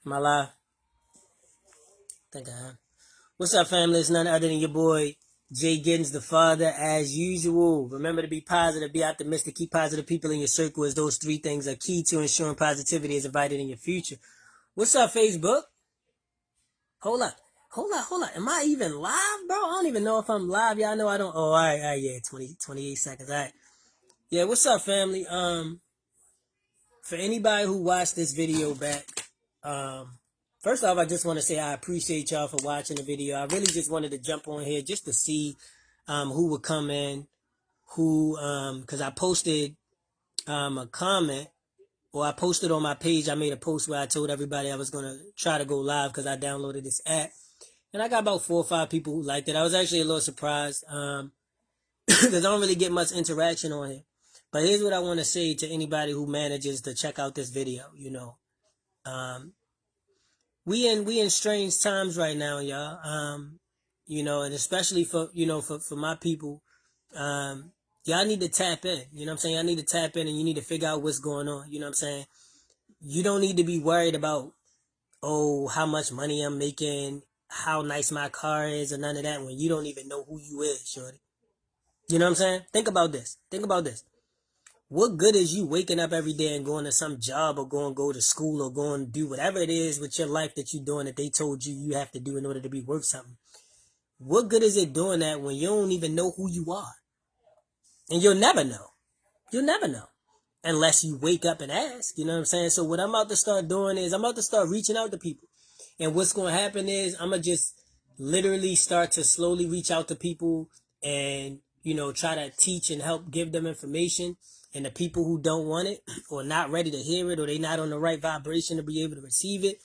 Am I live? I think I am. What's up, family? It's none other than your boy, JGiddins the father, as usual. Remember to be positive, be optimistic, keep positive people in your circle, as those three things are key to ensuring positivity is invited in your future. What's up, Facebook? Hold up. Hold up. Am I even live, bro? I don't even know if I'm live. Y'all know I don't. Oh, all right, yeah, 28 seconds. All right. Yeah, what's up, family? For anybody who watched this video back, first off, I just want to say I appreciate y'all for watching the video. I really just wanted to jump on here just to see who would come in, because I posted a comment, or I posted on my page. I made a post where I told everybody I was going to try to go live because I downloaded this app. And I got about 4 or 5 people who liked it. I was actually a little surprised because I don't really get much interaction on here. But here's what I want to say to anybody who manages to check out this video. We in strange times right now, y'all. And especially for my people, y'all need to tap in. You know what I'm saying? Y'all need to tap in and you need to figure out what's going on. You know what I'm saying? You don't need to be worried about, how much money I'm making, how nice my car is, or none of that when you don't even know who you is, shorty. You know what I'm saying? Think about this. What good is you waking up every day and going to some job or go to school or going to do whatever it is with your life that you're doing that they told you have to do in order to be worth something? What good is it doing that when you don't even know who you are? And you'll never know. You'll never know. Unless you wake up and ask, you know what I'm saying? So what I'm about to start doing is I'm about to start reaching out to people. And what's going to happen is I'm going to just literally start to slowly reach out to people and, try to teach and help give them information. And the people who don't want it or not ready to hear it or they not on the right vibration to be able to receive it,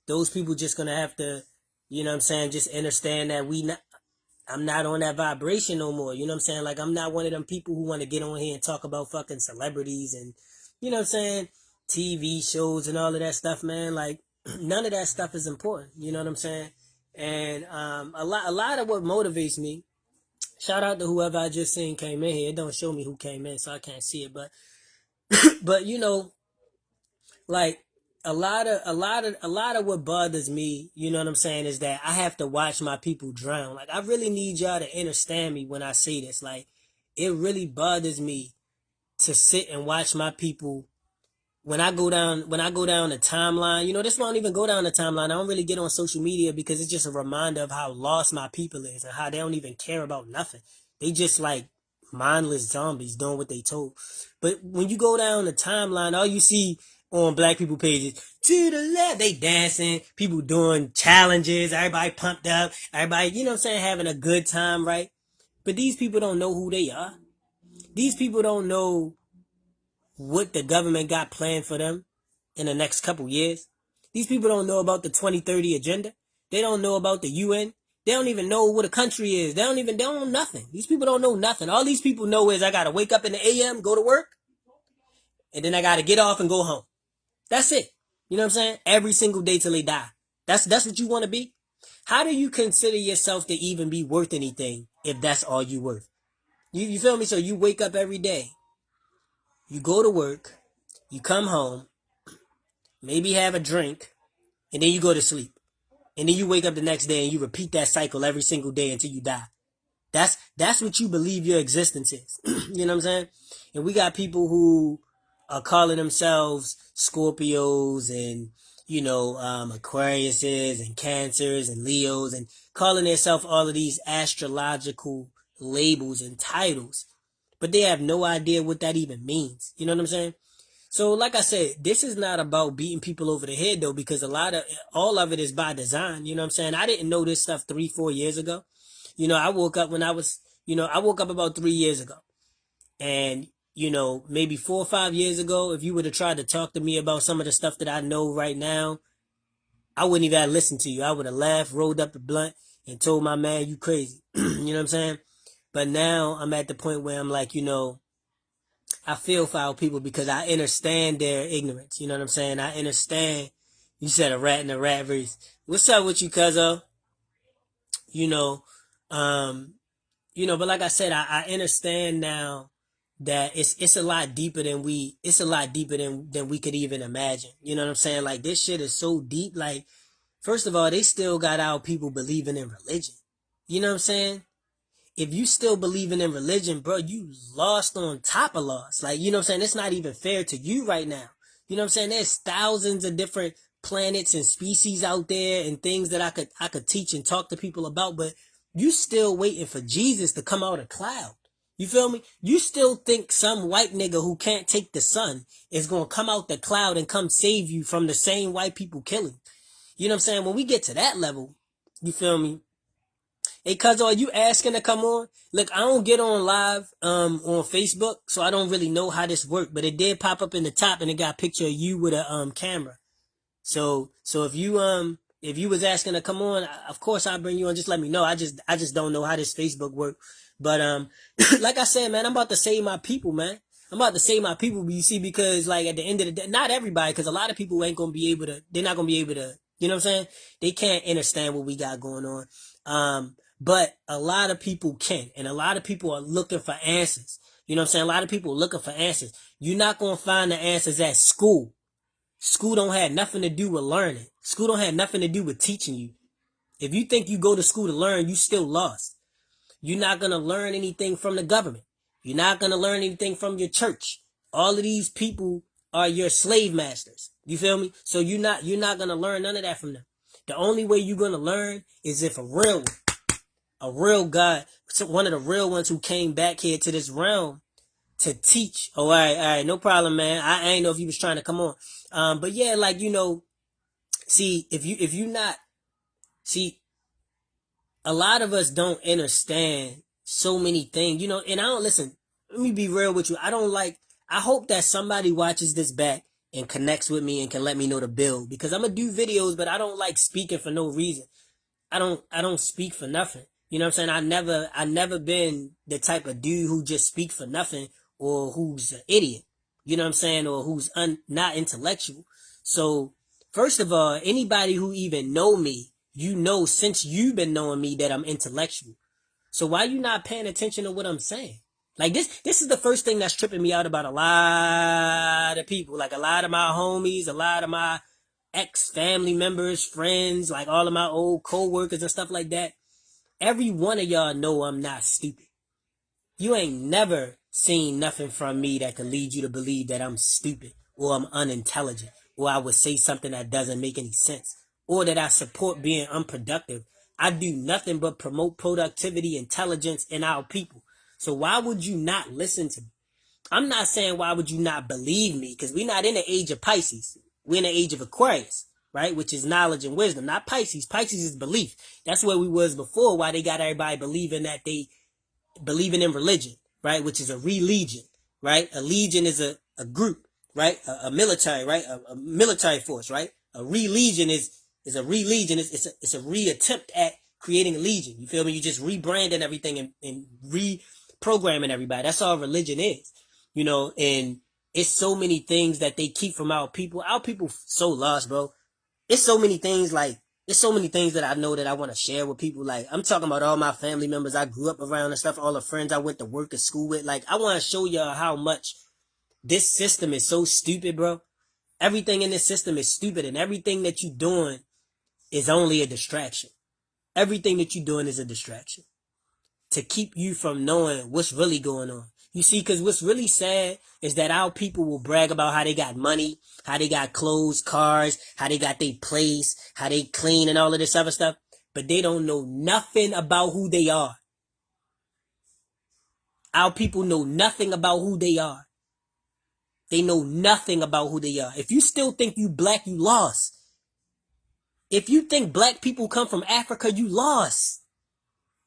those people just going to have to, just understand that I'm not on that vibration no more. You know what I'm saying? Like, I'm not one of them people who want to get on here and talk about fucking celebrities and, TV shows and all of that stuff, man. Like, none of that stuff is important. You know what I'm saying? And a lot of what motivates me, shout out to whoever I just seen came in here. It don't show me who came in, so I can't see it. But like a lot of what bothers me, you know what I'm saying, is that I have to watch my people drown. Like, I really need y'all to understand me when I say this. Like, it really bothers me to sit and watch my people when I go down the timeline. This won't even go down the timeline. I don't really get on social media because it's just a reminder of how lost my people is and how they don't even care about nothing. They just like mindless zombies doing what they told. But when you go down the timeline, all you see on black people pages, to the left, they dancing, people doing challenges, everybody pumped up, everybody, you know what I'm saying, having a good time, right? But these people don't know who they are. These people don't know what the government got planned for them in the next couple years. These people don't know about the 2030 agenda. They don't know about the UN. They don't even know what a country is. They don't know nothing. These people don't know nothing. All these people know is I got to wake up in the AM, go to work, and then I got to get off and go home. That's it. You know what I'm saying? Every single day till they die. That's what you want to be? How do you consider yourself to even be worth anything if that's all you worth? You feel me? So you wake up every day. You go to work. You come home. Maybe have a drink. And then you go to sleep. And then you wake up the next day and you repeat that cycle every single day until you die. That's what you believe your existence is. You know what I'm saying? And we got people who are calling themselves Scorpios and, Aquariuses and Cancers and Leos and calling themselves all of these astrological labels and titles. But they have no idea what that even means. You know what I'm saying? So, like I said, this is not about beating people over the head, though, because all of it is by design. You know what I'm saying? I didn't know this stuff 3-4 years ago. I woke up about 3 years ago. And, maybe 4 or 5 years ago, if you would have tried to talk to me about some of the stuff that I know right now, I wouldn't even have listened to you. I would have laughed, rolled up the blunt, and told my man, you crazy. You know what I'm saying? But now I'm at the point where I'm like, I feel for our people because I understand their ignorance. You know what I'm saying? I understand. You said a rat in a rat race. What's up with you, cuzzo? You know, but like I said, I understand now that it's a lot deeper than we could even imagine. You know what I'm saying? Like, this shit is so deep. Like, first of all, they still got our people believing in religion. You know what I'm saying? If you still believing in religion, bro, you lost on top of lost. Like, you know what I'm saying? It's not even fair to you right now. You know what I'm saying? There's thousands of different planets and species out there and things that I could teach and talk to people about, but you still waiting for Jesus to come out of cloud. You feel me? You still think some white nigga who can't take the sun is going to come out the cloud and come save you from the same white people killing. You know what I'm saying? When we get to that level, you feel me? Hey, cuz, are you asking to come on? Look, I don't get on live on Facebook, so I don't really know how this works, but it did pop up in the top and it got a picture of you with a camera. So if you was asking to come on, of course I'll bring you on. Just let me know. I just don't know how this Facebook work. But like I said, man, I'm about to save my people, man. I'm about to save my people, you see, because like at the end of the day, not everybody, because a lot of people ain't gonna be able to. They're not gonna be able to. You know what I'm saying? They can't understand what we got going on. But a lot of people can, and a lot of people are looking for answers. You know what I'm saying? A lot of people are looking for answers. You're not gonna find the answers at school. School don't have nothing to do with learning. School don't have nothing to do with teaching you. If you think you go to school to learn, you still lost. You're not going to learn anything from the government. You're not going to learn anything from your church. All of these people are your slave masters. You feel me? So you're not going to learn none of that from them. The only way you're going to learn is if a real God, one of the real ones who came back here to this realm to teach. Oh, all right, no problem, man. I ain't know if you was trying to come on. But yeah, like, you know, see, if you not, see, a lot of us don't understand so many things, you know, and I don't, listen, let me be real with you. I hope that somebody watches this back and connects with me and can let me know the build, because I'm going to do videos, but I don't like speaking for no reason. I don't speak for nothing. You know what I'm saying? I never been the type of dude who just speak for nothing or who's an idiot. You know what I'm saying? Or who's not intellectual. So, first of all, anybody who even know me, you know, since you've been knowing me, that I'm intellectual. So why you not paying attention to what I'm saying? Like, this is the first thing that's tripping me out about a lot of people. Like, a lot of my homies, a lot of my ex-family members, friends, like all of my old co-workers and stuff like that. Every one of y'all know I'm not stupid. You ain't never seen nothing from me that could lead you to believe that I'm stupid or I'm unintelligent or I would say something that doesn't make any sense or that I support being unproductive. I do nothing but promote productivity, intelligence in our people. So why would you not listen to me? I'm not saying why would you not believe me, because we're not in the age of Pisces. We're in the age of Aquarius, right? Which is knowledge and wisdom, not Pisces. Pisces is belief. That's where we was before, why they got everybody believing that they believing in religion, right? Which is a religion, right? A legion is a group, right? A military, right? A military force, right? A religion is a religion. It's a re-attempt at creating a legion. You feel me? You just rebranding everything and reprogramming everybody. That's all religion is, you know, and it's so many things that they keep from our people. Our people so lost, bro. It's so many things, like, there's so many things that I know that I want to share with people. Like, I'm talking about all my family members I grew up around and stuff, all the friends I went to work and school with. Like, I want to show y'all how much this system is so stupid, bro. Everything in this system is stupid, and everything that you're doing is only a distraction. Everything that you're doing is a distraction to keep you from knowing what's really going on. You see, because what's really sad is that our people will brag about how they got money, how they got clothes, cars, how they got their place, how they clean and all of this other stuff, but they don't know nothing about who they are. Our people know nothing about who they are. They know nothing about who they are. If you still think you black, you lost. If you think black people come from Africa, you lost.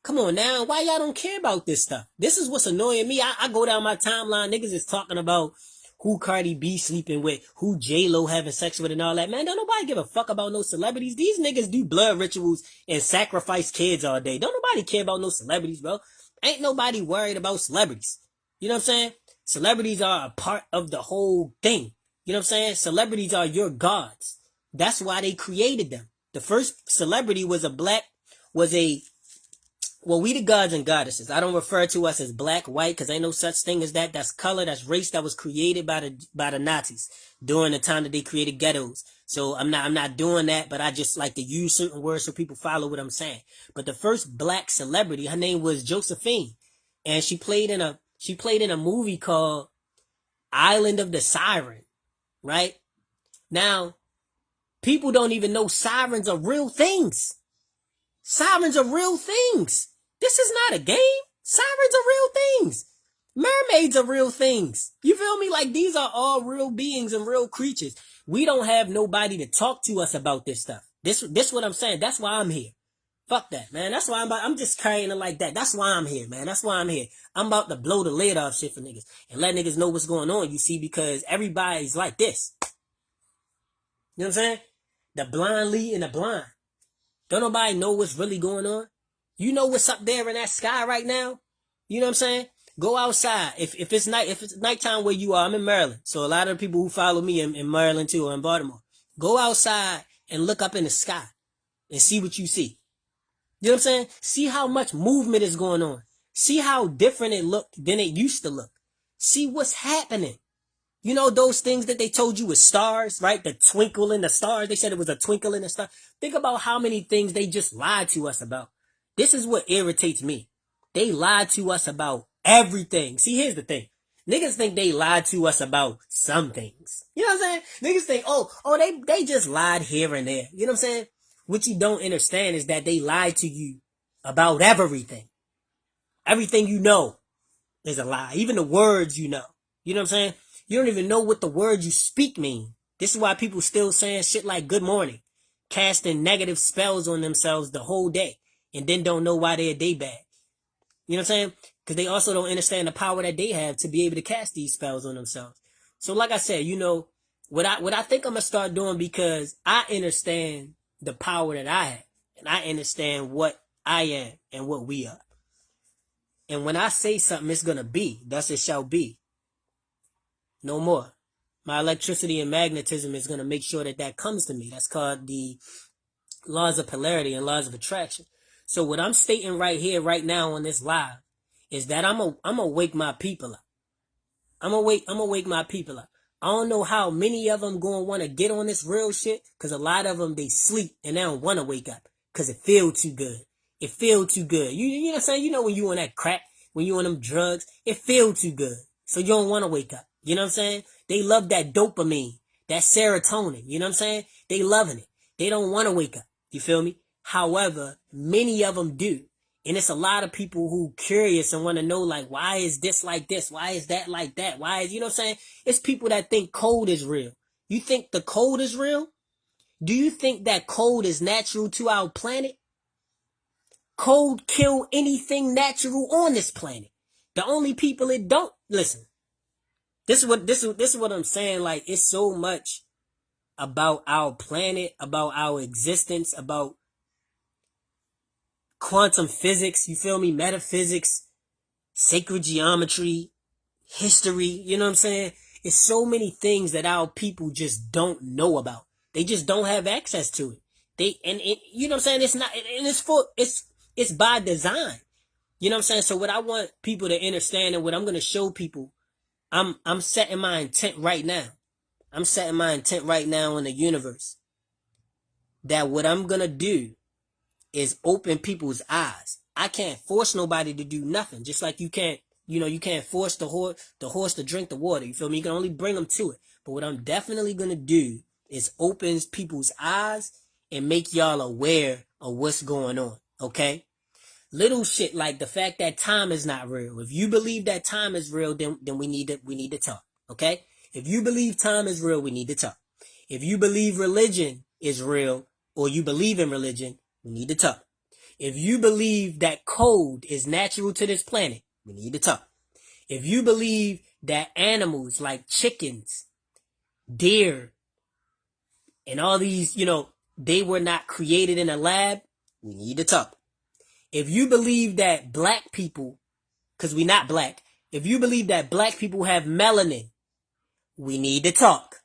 Come on now, why y'all don't care about this stuff? This is what's annoying me. I go down my timeline, niggas is talking about who Cardi B sleeping with, who J-Lo having sex with and all that. Man, don't nobody give a fuck about no celebrities. These niggas do blood rituals and sacrifice kids all day. Don't nobody care about no celebrities, bro. Ain't nobody worried about celebrities. You know what I'm saying? Celebrities are a part of the whole thing. You know what I'm saying? Celebrities are your gods. That's why they created them. The first celebrity was a well, we the gods and goddesses. I don't refer to us as black, white, because ain't no such thing as that. That's color, that's race that was created by the Nazis during the time that they created ghettos. So I'm not doing that, but I just like to use certain words so people follow what I'm saying. But the first black celebrity, her name was Josephine. And she played in a movie called Island of the Siren, right? Now, people don't even know sirens are real things. Sirens are real things. This is not a game. Sirens are real things. Mermaids are real things. You feel me? Like, these are all real beings and real creatures. We don't have nobody to talk to us about this stuff. This what I'm saying. That's why I'm here. Fuck that, man. That's why I'm just carrying it like that. That's why I'm here, man. That's why I'm here. I'm about to blow the lid off shit for niggas and let niggas know what's going on, you see, because everybody's like this. You know what I'm saying? The blind leading the blind. Don't nobody know what's really going on. You know what's up there in that sky right now? You know what I'm saying? Go outside. If it's nighttime where you are, I'm in Maryland. So a lot of the people who follow me in Maryland too, or in Baltimore. Go outside and look up in the sky and see what you see. You know what I'm saying? See how much movement is going on. See how different it looked than it used to look. See what's happening. You know those things that they told you was stars, right? The twinkle in the stars. They said it was a twinkle in the star. Think about how many things they just lied to us about. This is what irritates me. They lied to us about everything. See, here's the thing. Niggas think they lied to us about some things. You know what I'm saying? Niggas think, they just lied here and there. You know what I'm saying? What you don't understand is that they lied to you about everything. Everything you know is a lie. Even the words you know. You know what I'm saying? You don't even know what the words you speak mean. This is why people still saying shit like good morning, casting negative spells on themselves the whole day, and then don't know why their day bad. You know what I'm saying? Because they also don't understand the power that they have to be able to cast these spells on themselves. So like I said, you know, what I think I'm going to start doing, because I understand the power that I have, and I understand what I am and what we are. And when I say something, it's going to be, thus it shall be. No more. My electricity and magnetism is going to make sure that that comes to me. That's called the laws of polarity and laws of attraction. So what I'm stating right here, right now on this live, is that I'm gonna wake my people up. I'm gonna wake my people up. I don't know how many of them gonna want to get on this real shit, because a lot of them, they sleep and they don't want to wake up because it feel too good. It feel too good. You know what I'm saying? You know when you on that crack, when you on them drugs, it feel too good. So you don't want to wake up. You know what I'm saying? They love that dopamine, that serotonin. You know what I'm saying? They loving it. They don't want to wake up. You feel me? However, many of them do. And it's a lot of people who curious and want to know, like, why is this like this? Why is that like that? Why is, you know what I'm saying? It's people that think cold is real. You think the cold is real? Do you think that cold is natural to our planet? Cold kill anything natural on this planet. The only people it don't, listen. This is what I'm saying. Like, it's so much about our planet, about our existence, about quantum physics, you feel me? Metaphysics, sacred geometry, history, you know what I'm saying? It's so many things that our people just don't know about. They just don't have access to it. You know what I'm saying? It's not, and it's by design. You know what I'm saying? So what I want people to understand, and what I'm going to show people, I'm setting my intent right now. I'm setting my intent right now in the universe, that what I'm going to do is open people's eyes. I can't force nobody to do nothing. Just like you can't force the horse to drink the water. You feel me? You can only bring them to it. But what I'm definitely going to do is open people's eyes and make y'all aware of what's going on. Okay? Little shit like the fact that time is not real. If you believe that time is real, then we need to talk. Okay? If you believe time is real, we need to talk. If you believe religion is real, or you believe in religion, we need to talk. If you believe that cold is natural to this planet, we need to talk. If you believe that animals like chickens, deer, and all these, they were not created in a lab, we need to talk. If you believe that black people, because we're not black, if you believe that black people have melanin, we need to talk.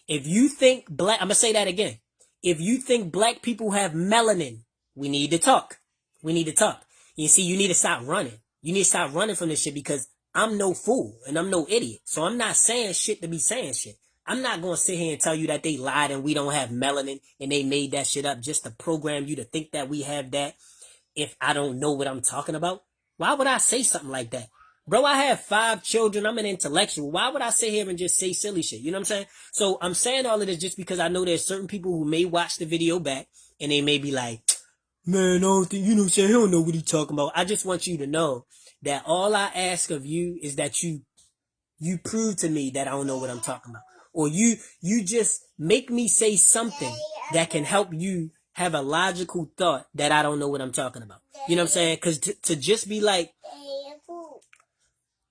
If you think I'm going to say that again. If you think black people have melanin, we need to talk. We need to talk. You see, you need to stop running. You need to stop running from this shit because I'm no fool and I'm no idiot. So I'm not saying shit to be saying shit. I'm not going to sit here and tell you that they lied and we don't have melanin and they made that shit up just to program you to think that we have that if I don't know what I'm talking about. Why would I say something like that? Bro, I have 5 children. I'm an intellectual. Why would I sit here and just say silly shit? You know what I'm saying? So I'm saying all of this just because I know there's certain people who may watch the video back and they may be like, man, I don't think, you know what I'm saying? He don't know what he's talking about. I just want you to know that all I ask of you is that you prove to me that I don't know what I'm talking about. Or you just make me say something that can help you have a logical thought that I don't know what I'm talking about. You know what I'm saying? Because to just be like,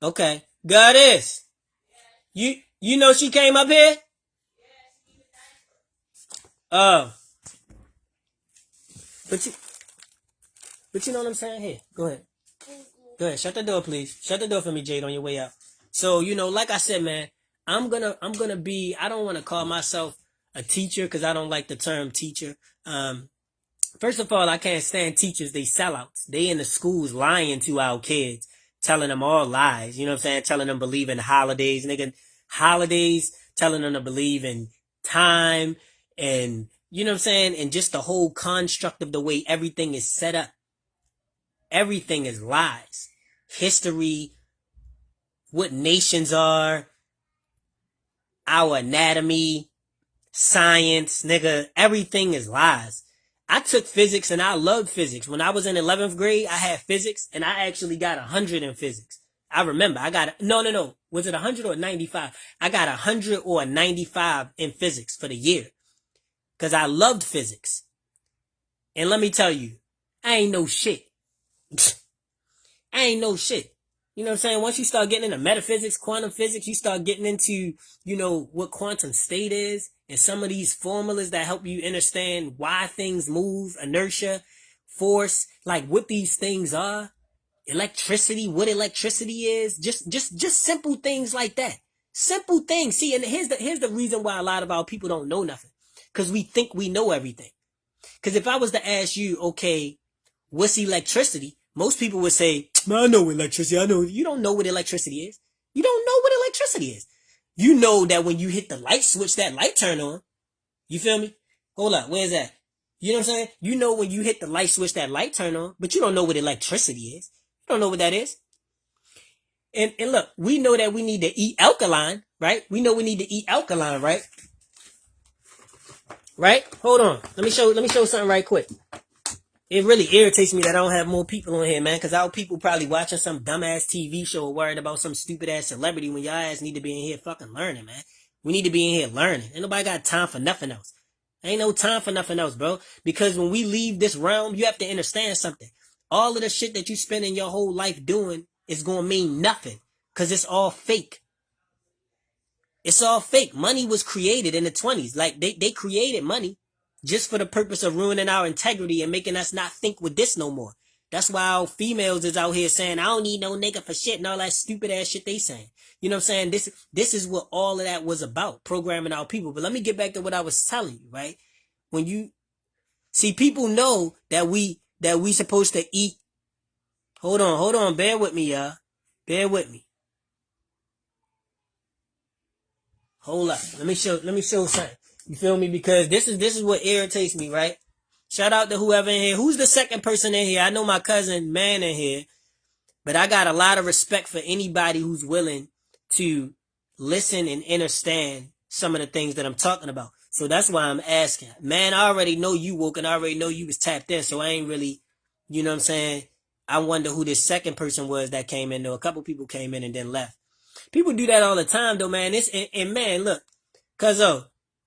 okay, Goddess, you know she came up here? Oh. But you know what I'm saying? Here, go ahead. Go ahead. Shut the door, please. Shut the door for me, Jade, on your way out. So, like I said, man, I'm gonna be, I don't want to call myself a teacher because I don't like the term teacher. First of all, I can't stand teachers. They sellouts. They in the schools lying to our kids, telling them all lies. You know what I'm saying? Telling them believe in holidays, nigga. Holidays, telling them to believe in time and, you know what I'm saying? And just the whole construct of the way everything is set up. Everything is lies. History, what nations are, our anatomy, science, nigga, everything is lies. I took physics and I loved physics. When I was in 11th grade, I had physics and I actually got 100 in physics. I remember I got, no. Was it 100 or 95? I got 100 or 95 in physics for the year. Cause I loved physics. And let me tell you, I ain't no shit. I ain't no shit. You know what I'm saying? Once you start getting into metaphysics, quantum physics, you start getting into, what quantum state is and some of these formulas that help you understand why things move, inertia, force, like what these things are, electricity, what electricity is, just simple things like that. Simple things. See, and here's the reason why a lot of our people don't know nothing. Because we think we know everything. Because if I was to ask you, okay, what's electricity? Most people would say, I know electricity. I know. You don't know what electricity is. You don't know what electricity is. You know that when you hit the light switch, that light turn on. You feel me? Hold up. Where's that? You know what I'm saying? You know when you hit the light switch, that light turn on, but you don't know what electricity is. You don't know what that is. And look, we know that we need to eat alkaline, right? We know we need to eat alkaline, right? Right? Hold on. Let me show something right quick. It really irritates me that I don't have more people on here, man, because our people probably watching some dumbass TV show worried about some stupid ass celebrity when y'all ass need to be in here fucking learning, man. We need to be in here learning. Ain't nobody got time for nothing else. Ain't no time for nothing else, bro. Because when we leave this realm, you have to understand something. All of the shit that you spending your whole life doing is going to mean nothing because it's all fake. It's all fake. Money was created in the 20s. Like, they created money just for the purpose of ruining our integrity and making us not think with this no more. That's why our females is out here saying, I don't need no nigga for shit and all that stupid ass shit they saying. You know what I'm saying? This is what all of that was about, programming our people. But let me get back to what I was telling you, right? When you see, people know that we supposed to eat. Hold on. Bear with me, y'all. Bear with me. Hold up. Let me show something. You feel me? Because this is what irritates me, right? Shout out to whoever in here. Who's the second person in here? I know my cousin Man in here, but I got a lot of respect for anybody who's willing to listen and understand some of the things that I'm talking about. So that's why I'm asking. Man, I already know you woke and I already know you was tapped in, so I ain't really, you know what I'm saying? I wonder who this second person was that came in, though. A couple people came in and then left. People do that all the time, though, man. And man, look, cuz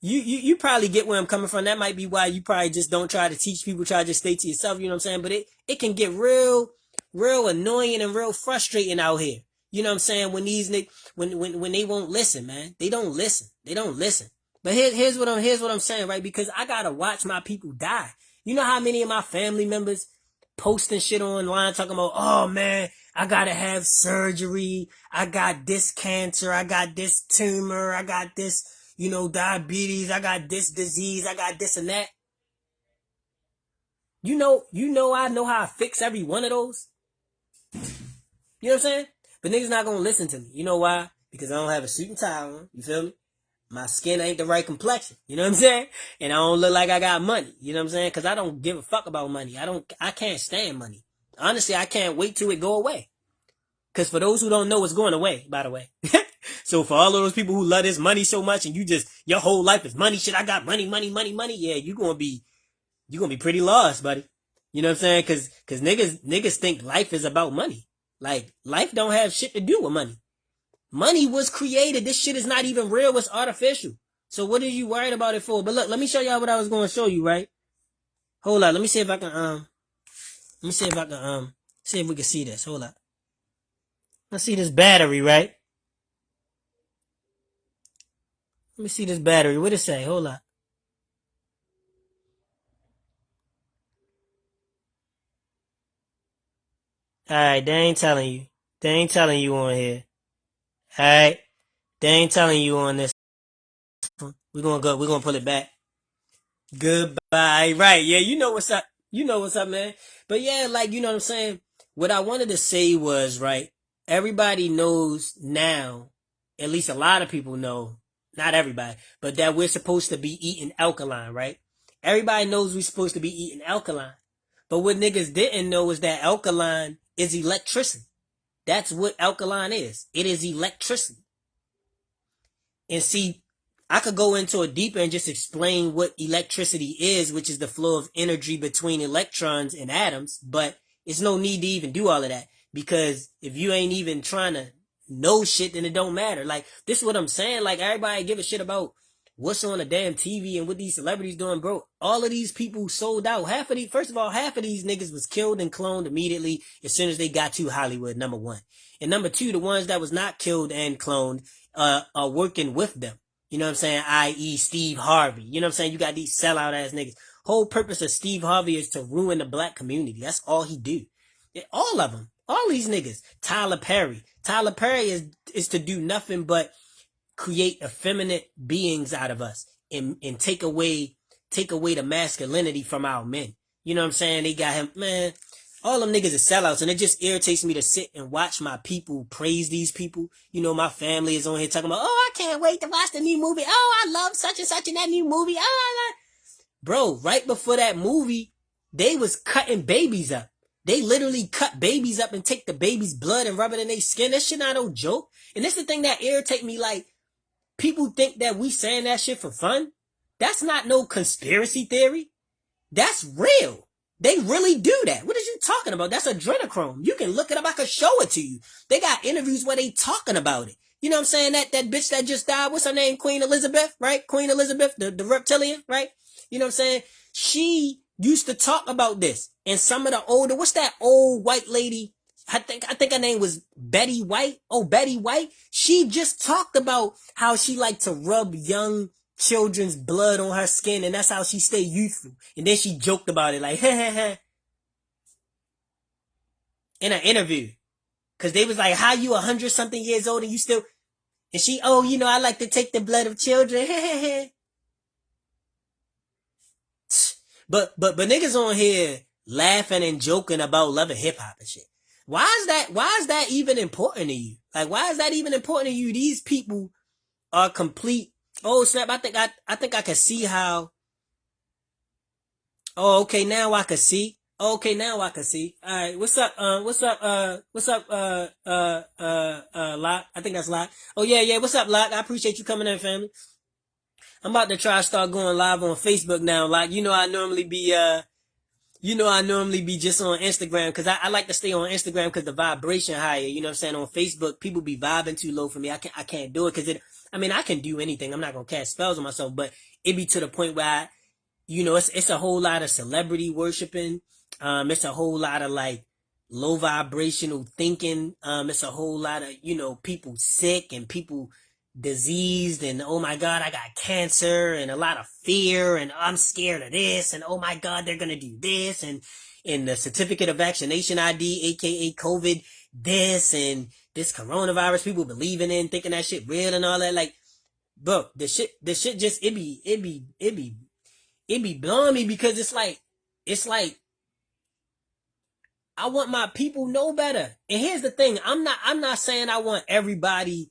you probably get where I'm coming from. That might be why you probably just don't try to teach people, try to just stay to yourself, you know what I'm saying? But it can get real annoying and real frustrating out here. You know what I'm saying? When these when they won't listen, man. They don't listen. But here's what I'm saying, right? Because I gotta watch my people die. You know how many of my family members posting shit online talking about, oh man, I gotta have surgery, I got this cancer, I got this tumor, I got this, diabetes, I got this disease, I got this and that. I know how to fix every one of those. You know what I'm saying? But niggas not gonna listen to me. You know why? Because I don't have a suit and tie on. You feel me? My skin ain't the right complexion. You know what I'm saying? And I don't look like I got money. You know what I'm saying? Because I don't give a fuck about money. I can't stand money. Honestly, I can't wait till it go away. Because for those who don't know, it's going away, by the way. So for all of those people who love this money so much and you just, your whole life is money, shit, I got money, money, money, money. Yeah, you're gonna be pretty lost, buddy. You know what I'm saying? Cause niggas think life is about money. Like, life don't have shit to do with money. Money was created. This shit is not even real. It's artificial. So what are you worried about it for? But look, let me show y'all what I was going to show you, right? Hold on. Let me see if I can, see if we can see this. Hold on. Let's see this battery, right? Let me see this battery. What it say? Hold on. Alright, they ain't telling you. They ain't telling you on here. Alright? They ain't telling you on this one. We're gonna pull it back. Goodbye. Right, yeah, you know what's up. You know what's up, man. But yeah, like, you know what I'm saying? What I wanted to say was, right, everybody knows now, at least a lot of people know, not everybody, but that we're supposed to be eating alkaline, right? Everybody knows we're supposed to be eating alkaline. But what niggas didn't know is that alkaline is electricity. That's what alkaline is. It is electricity. And see, I could go into it deeper and just explain what electricity is, which is the flow of energy between electrons and atoms, but it's no need to even do all of that. Because if you ain't even trying to know shit, then it don't matter. Like, this is what I'm saying. Like, everybody give a shit about what's on the damn TV and what these celebrities doing, bro. All of these people sold out. First of all, half of these niggas was killed and cloned immediately as soon as they got to Hollywood, number one. And number two, the ones that was not killed and cloned, are working with them. You know what I'm saying? I.e. Steve Harvey. You know what I'm saying? You got these sellout ass niggas. Whole purpose of Steve Harvey is to ruin the black community. That's all he do. All of them. All these niggas. Tyler Perry. Tyler Perry is to do nothing but create effeminate beings out of us and take away the masculinity from our men. You know what I'm saying? They got him, man. All them niggas are sellouts, and it just irritates me to sit and watch my people praise these people. You know, my family is on here talking about, oh, I can't wait to watch the new movie. Oh, I love such and such in that new movie. Oh, bro, right before that movie, they was cutting babies up. They literally cut babies up and take the baby's blood and rub it in their skin. That shit not no joke. And this is the thing that irritate me. Like, people think that we saying that shit for fun. That's not no conspiracy theory. That's real. They really do that. What are you talking about? That's adrenochrome. You can look it up. I can show it to you. They got interviews where they talking about it. You know what I'm saying? That bitch that just died, what's her name? Queen Elizabeth, right? Queen Elizabeth, the reptilian, right? You know what I'm saying? She used to talk about this. And some of the older, what's that old white lady? I think her name was Betty White. Oh, Betty White. She just talked about how she liked to rub young children's blood on her skin, and that's how she stay youthful. And then she joked about it, like, in an interview. Cause they was like, how you 100 something years old and you still, and she, oh, you know, I like to take the blood of children. but niggas on here laughing and joking about loving hip hop and shit. Why is that even important to you? Like, why is that even important to you? These people are complete. Oh snap! I think I can see how. Oh, okay, now I can see. Okay, now I can see. All right, what's up? Lock. I think that's Lock. Oh yeah. What's up, Lock? I appreciate you coming in, family. I'm about to try to start going live on Facebook now, Lock. I normally be just on Instagram because I like to stay on Instagram because the vibration higher. You know what I'm saying? On Facebook, people be vibing too low for me. I can't do it because I can do anything. I'm not gonna cast spells on myself, but it be to the point where it's a whole lot of celebrity worshiping. It's a whole lot of like low vibrational thinking. It's a whole lot of, people sick and people diseased and oh my God, I got cancer and a lot of fear and I'm scared of this and oh my God, they're going to do this and the certificate of vaccination ID, aka COVID, this and this coronavirus, people believing in, thinking that shit real and all that. Like, bro, the shit just, it be blowing me because it's like, I want my people know better. And here's the thing. I'm not saying I want everybody.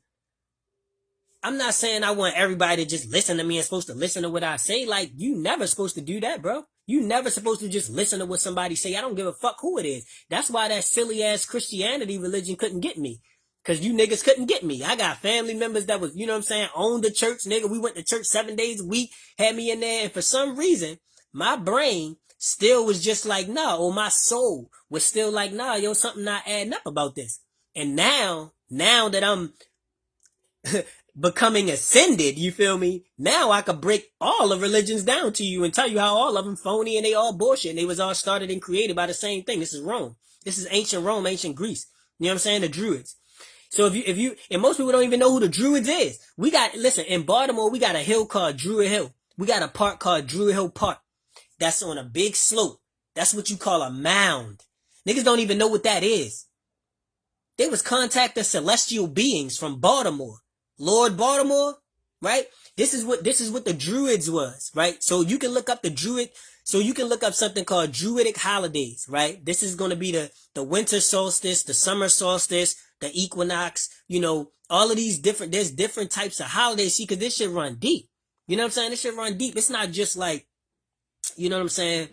I'm not saying I want everybody to just listen to me and supposed to listen to what I say. Like, you never supposed to do that, bro. You never supposed to just listen to what somebody say. I don't give a fuck who it is. That's why that silly ass Christianity religion couldn't get me. Cause you niggas couldn't get me. I got family members that was, you know what I'm saying, owned the church, nigga. We went to church 7 days a week, had me in there. And for some reason, my brain still was just like, nah, or my soul was still like, nah, yo, something not adding up about this. And now that I'm becoming ascended, you feel me? Now I could break all the religions down to you and tell you how all of them phony and they all bullshit and they was all started and created by the same thing. This is Rome. This is ancient Rome, ancient Greece. You know what I'm saying? The Druids. So if you, and most people don't even know who the Druids is. Listen, in Baltimore, we got a hill called Druid Hill. We got a park called Druid Hill Park. That's on a big slope. That's what you call a mound. Niggas don't even know what that is. They was contacting celestial beings from Baltimore. Lord Baltimore, right? This is what the Druids was, right? So you can look up something called Druidic holidays, right? This is going to be the winter solstice, the summer solstice, the equinox, you know, all of these there's different types of holidays. See, cause this shit run deep. You know what I'm saying? This shit run deep. It's not just like, you know what I'm saying?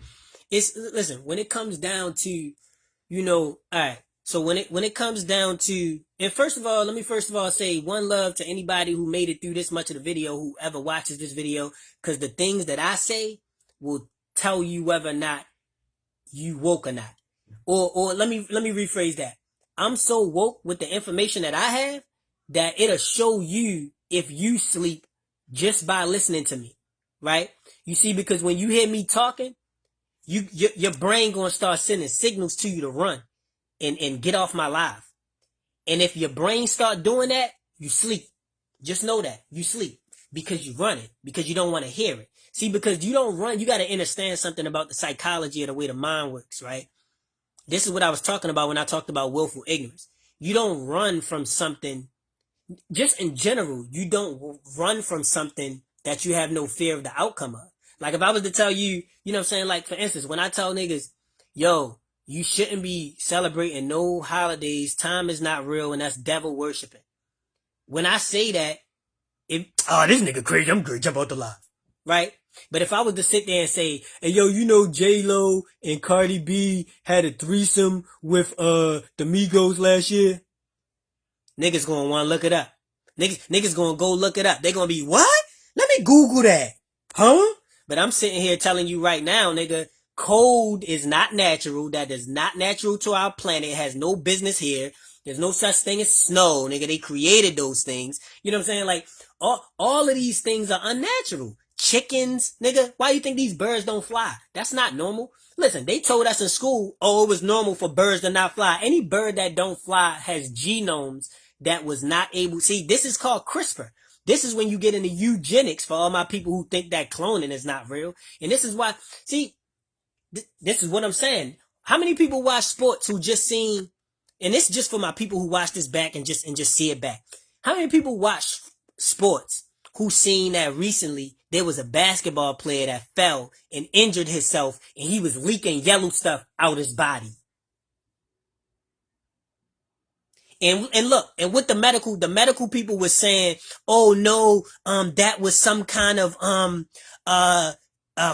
Listen, when it comes down to, you know, all right. So when it comes down to, and let me say one love to anybody who made it through this much of the video, who ever watches this video, because the things that I say will tell you whether or not you woke or not. Or let me rephrase that. I'm so woke with the information that I have that it'll show you if you sleep just by listening to me, right? You see, because when you hear me talking, your brain gonna start sending signals to you to run and get off my live. And if your brain start doing that, you sleep. Just know that you sleep because you run it, because you don't want to hear it. See, because you don't run, you got to understand something about the psychology of the way the mind works, right? This is what I was talking about when I talked about willful ignorance. You don't run from something, just in general, you don't run from something that you have no fear of the outcome of. Like if I was to tell you, you know what I'm saying? Like for instance, when I tell niggas, yo, you shouldn't be celebrating no holidays, time is not real, and that's devil worshiping. When I say that, this nigga crazy, I'm gonna jump out the line. Right? But if I was to sit there and say, hey yo, you know J-Lo and Cardi B had a threesome with the Migos last year? Niggas gonna wanna look it up. Niggas gonna go look it up. They gonna be, what? Let me Google that. Huh? But I'm sitting here telling you right now, nigga, cold is not natural. That is not natural to our planet. It has no business here. There's no such thing as snow, nigga. They created those things. You know what I'm saying? Like, all of these things are unnatural. Chickens, nigga. Why you think these birds don't fly? That's not normal. Listen, they told us in school, it was normal for birds to not fly. Any bird that don't fly has genomes that was not able. See, this is called CRISPR. This is when you get into eugenics for all my people who think that cloning is not real. And this is why, see, this is what I'm saying. How many people watch sports who just seen, and this is just for my people who watch this back and just see it back. How many people watch sports who seen that recently there was a basketball player that fell and injured himself and he was leaking yellow stuff out his body? And look, and what the medical people were saying, oh no, that was some kind of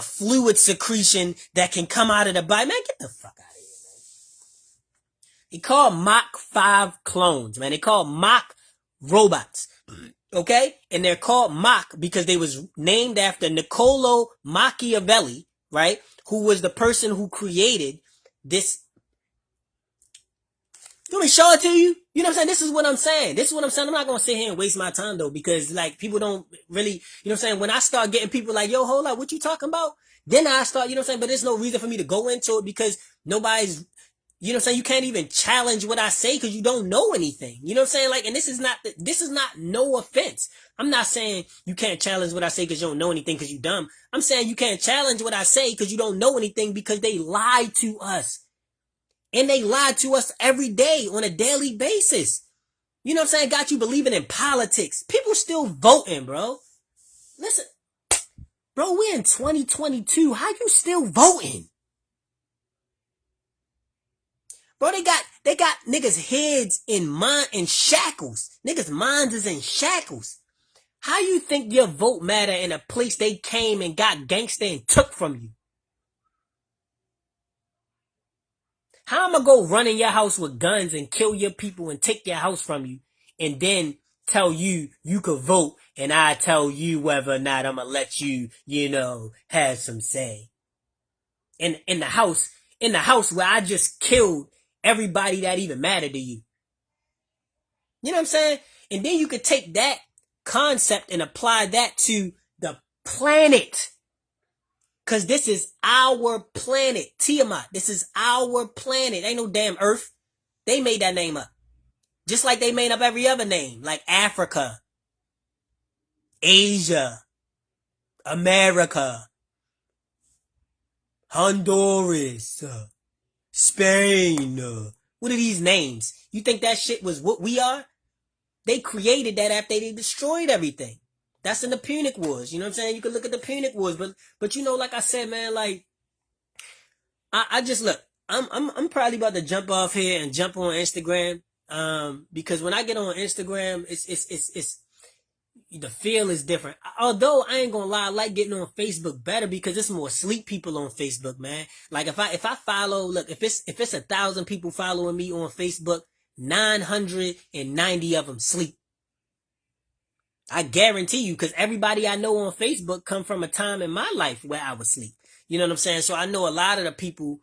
fluid secretion that can come out of the body. Man, get the fuck out of here, man. They call Mach 5 clones, man. They call Mach robots. Okay? And they're called Mach because they was named after Niccolo Machiavelli, right? Who was the person who created this. Let me show it to you. You know what I'm saying? This is what I'm saying. I'm not going to sit here and waste my time though, because like people don't really, you know what I'm saying? When I start getting people like, yo, hold up, what you talking about? Then I start, you know what I'm saying? But there's no reason for me to go into it because nobody's, you know what I'm saying? You can't even challenge what I say because you don't know anything. You know what I'm saying? Like, and this is not no offense. I'm not saying you can't challenge what I say because you don't know anything because you dumb. I'm saying you can't challenge what I say because you don't know anything because they lie to us. And they lie to us every day on a daily basis. You know what I'm saying? Got you believing in politics. People still voting, bro. Listen, bro, we're in 2022. How you still voting? Bro, they got niggas' heads in shackles. Niggas' minds is in shackles. How you think your vote matter in a place they came and got gangster and took from you? How am I go run in your house with guns and kill your people and take your house from you and then tell you you could vote and I tell you whether or not I'm gonna let you, have some say? In the house where I just killed everybody that even mattered to you. You know what I'm saying? And then you could take that concept and apply that to the planet. Cause this is our planet. Tiamat, this is our planet. Ain't no damn Earth. They made that name up. Just like they made up every other name. Like Africa, Asia, America, Honduras, Spain. What are these names? You think that shit was what we are? They created that after they destroyed everything. That's in the Punic Wars. You know what I'm saying? You can look at the Punic Wars, but like I said, man, like I just look. I'm probably about to jump off here and jump on Instagram. Because when I get on Instagram, it's the feel is different. Although I ain't gonna lie, I like getting on Facebook better because it's more sleep people on Facebook, man. Like if I follow, look, if it's 1,000 people following me on Facebook, 990 of them sleep. I guarantee you, because everybody I know on Facebook come from a time in my life where I was asleep. You know what I'm saying? So I know a lot of the people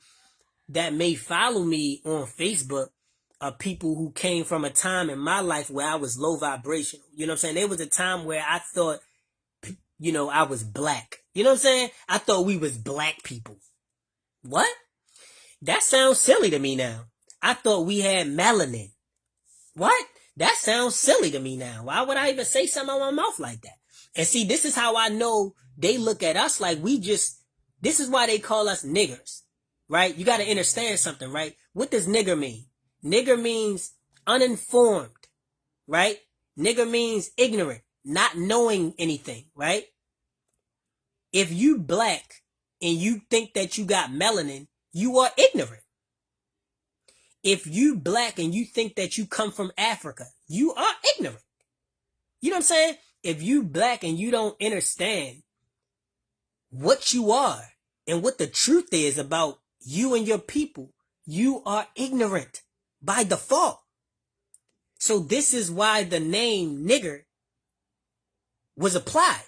that may follow me on Facebook are people who came from a time in my life where I was low vibrational. You know what I'm saying? There was a time where I thought, I was black. You know what I'm saying? I thought we was black people. What? That sounds silly to me now. I thought we had melanin. What? That sounds silly to me now. Why would I even say something out my mouth like that? And see, this is how I know they look at us like this is why they call us niggers, right? You got to understand something, right? What does nigger mean? Nigger means uninformed, right? Nigger means ignorant, not knowing anything, right? If you black and you think that you got melanin, you are ignorant. If you black and you think that you come from Africa, you are ignorant. You know what I'm saying? If you black and you don't understand what you are and what the truth is about you and your people, you are ignorant by default. So this is why the name nigger was applied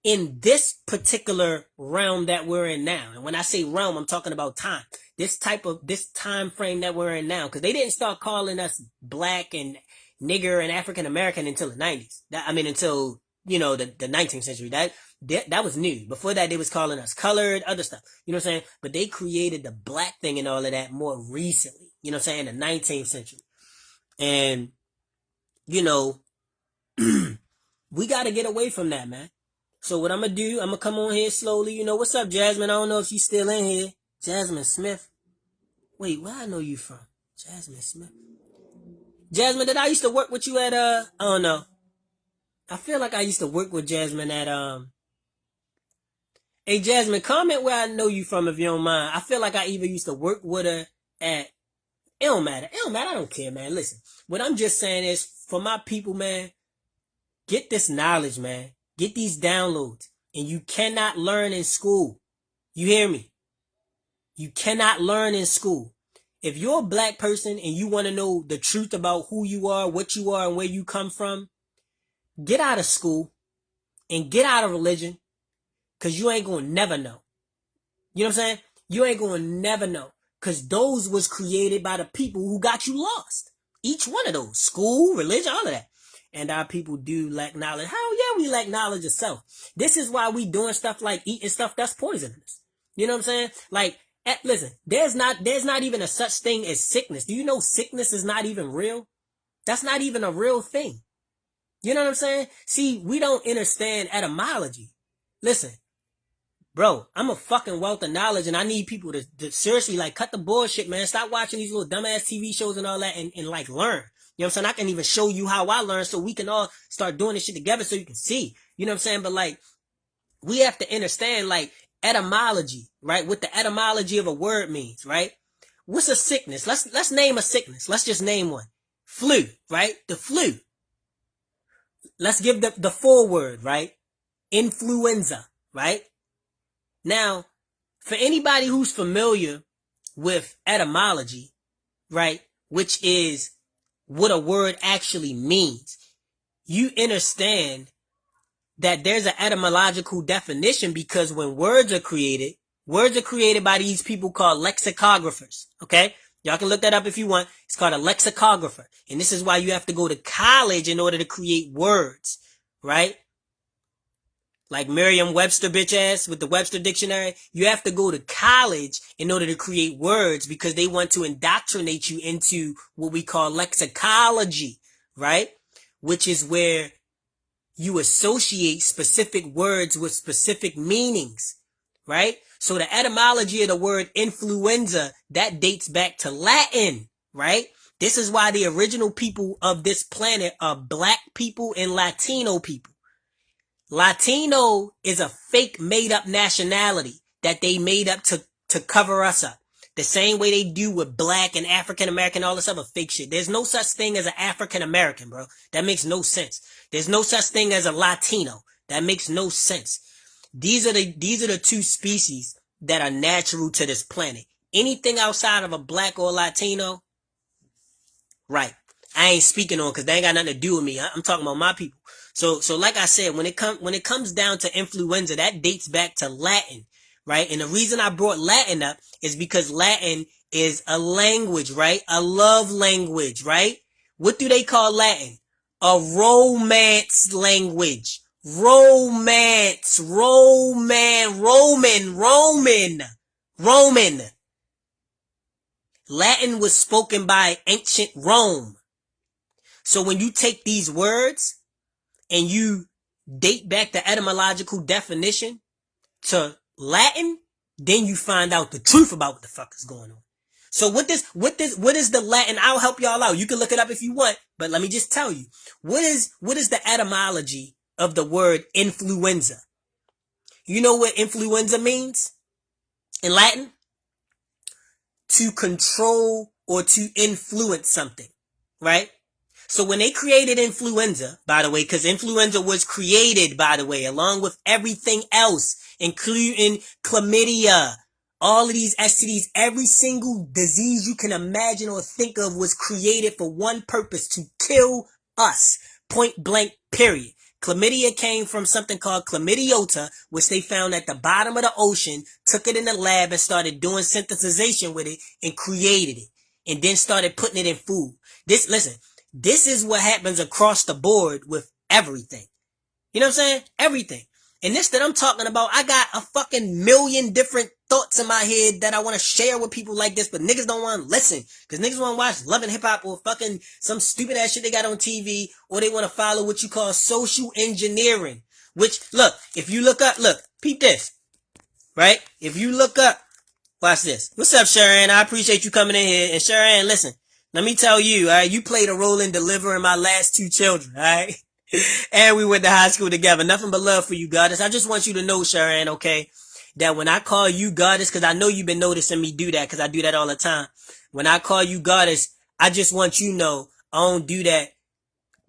in this particular realm that we're in now. And when I say realm, I'm talking about time. This time frame that we're in now. Because they didn't start calling us black and nigger and African American until the 90s. Until, the 19th century. That was new. Before that, they was calling us colored, other stuff. You know what I'm saying? But they created the black thing and all of that more recently. You know what I'm saying? In the 19th century. And, we got to get away from that, man. So what I'm going to do, I'm going to come on here slowly. What's up, Jasmine? I don't know if she's still in here. Jasmine Smith. Wait, where I know you from? Jasmine Smith. Jasmine, did I used to work with you at, I don't know. I feel like I used to work with Jasmine at, Hey, Jasmine, comment where I know you from if you don't mind. I feel like I either used to work with her at, it don't matter. I don't care, man. Listen, what I'm just saying is, for my people, man, get this knowledge, man. Get these downloads. And you cannot learn in school. You hear me? You cannot learn in school. If you're a black person and you want to know the truth about who you are, what you are, and where you come from, get out of school and get out of religion, because you ain't going to never know. You know what I'm saying? You ain't going to never know, because those was created by the people who got you lost. Each one of those. School, religion, all of that. And our people do lack knowledge. Hell yeah, we lack knowledge of self. This is why we doing stuff like eating stuff that's poisonous. You know what I'm saying? Like, listen, there's not even a such thing as sickness. Do you know sickness is not even real? That's not even a real thing. You know what I'm saying? See, we don't understand etymology. Listen, bro, I'm a fucking wealth of knowledge, and I need people to seriously, like, cut the bullshit, man. Stop watching these little dumbass TV shows and all that and like, learn. You know what I'm saying? I can even show you how I learn so we can all start doing this shit together so you can see. You know what I'm saying? But, like, we have to understand, like, etymology, right? What the etymology of a word means, right? what's a sickness? Let's name a sickness. Let's just name one. Flu, right? The flu. Let's give the full word, right? Influenza, right? Now, for anybody who's familiar with etymology, right, which is what a word actually means, you understand that there's an etymological definition, because when words are created by these people called lexicographers, okay? Y'all can look that up if you want. It's called a lexicographer. And this is why you have to go to college in order to create words, right? Like Merriam-Webster bitch ass with the Webster dictionary. You have to go to college in order to create words, because they want to indoctrinate you into what we call lexicology, right? Which is where you associate specific words with specific meanings, right? So the etymology of the word influenza, that dates back to Latin, right? This is why the original people of this planet are black people and Latino people. Latino is a fake made up nationality that they made up to cover us up. The same way they do with black and African American, all this other fake shit. There's no such thing as an African American, bro. That makes no sense. There's no such thing as a Latino. That makes no sense. These are the two species that are natural to this planet. Anything outside of a black or Latino, right, I ain't speaking on, because they ain't got nothing to do with me. I'm talking about my people. So like I said, when it comes down to influenza, that dates back to Latin, right? And the reason I brought Latin up is because Latin is a language, right? A love language, right? What do they call Latin? A romance language. Romance. Roman. Latin was spoken by ancient Rome. So when you take these words and you date back the etymological definition to Latin, then you find out the truth about what the fuck is going on. So what is the Latin? I'll help y'all out. You can look it up if you want, but let me just tell you. What is the etymology of the word influenza? You know what influenza means in Latin? To control or to influence something, right? So when they created influenza, by the way, because influenza was created, by the way, along with everything else, including chlamydia, all of these STDs, every single disease you can imagine or think of was created for one purpose: to kill us. Point blank, period. Chlamydia came from something called chlamydiota, which they found at the bottom of the ocean, took it in the lab and started doing synthesization with it and created it, and then started putting it in food. This is what happens across the board with everything. You know what I'm saying? Everything. And this that I'm talking about, I got a fucking million different thoughts in my head that I want to share with people like this, but niggas don't want to listen, because niggas want to watch Love and Hip Hop or fucking some stupid ass shit they got on TV, or they want to follow what you call social engineering. Which, look, if you look up, look, peep this, right? If you look up, watch this. What's up, Sharon? I appreciate you coming in here. And Sharon, listen, let me tell you, all right, you played a role in delivering my last two children, all right? And we went to high school together. Nothing but love for you, Goddess. I just want you to know, Sharon, okay, that when I call you Goddess, because I know you've been noticing me do that, because I do that all the time. When I call you Goddess, I just want you to know I don't do that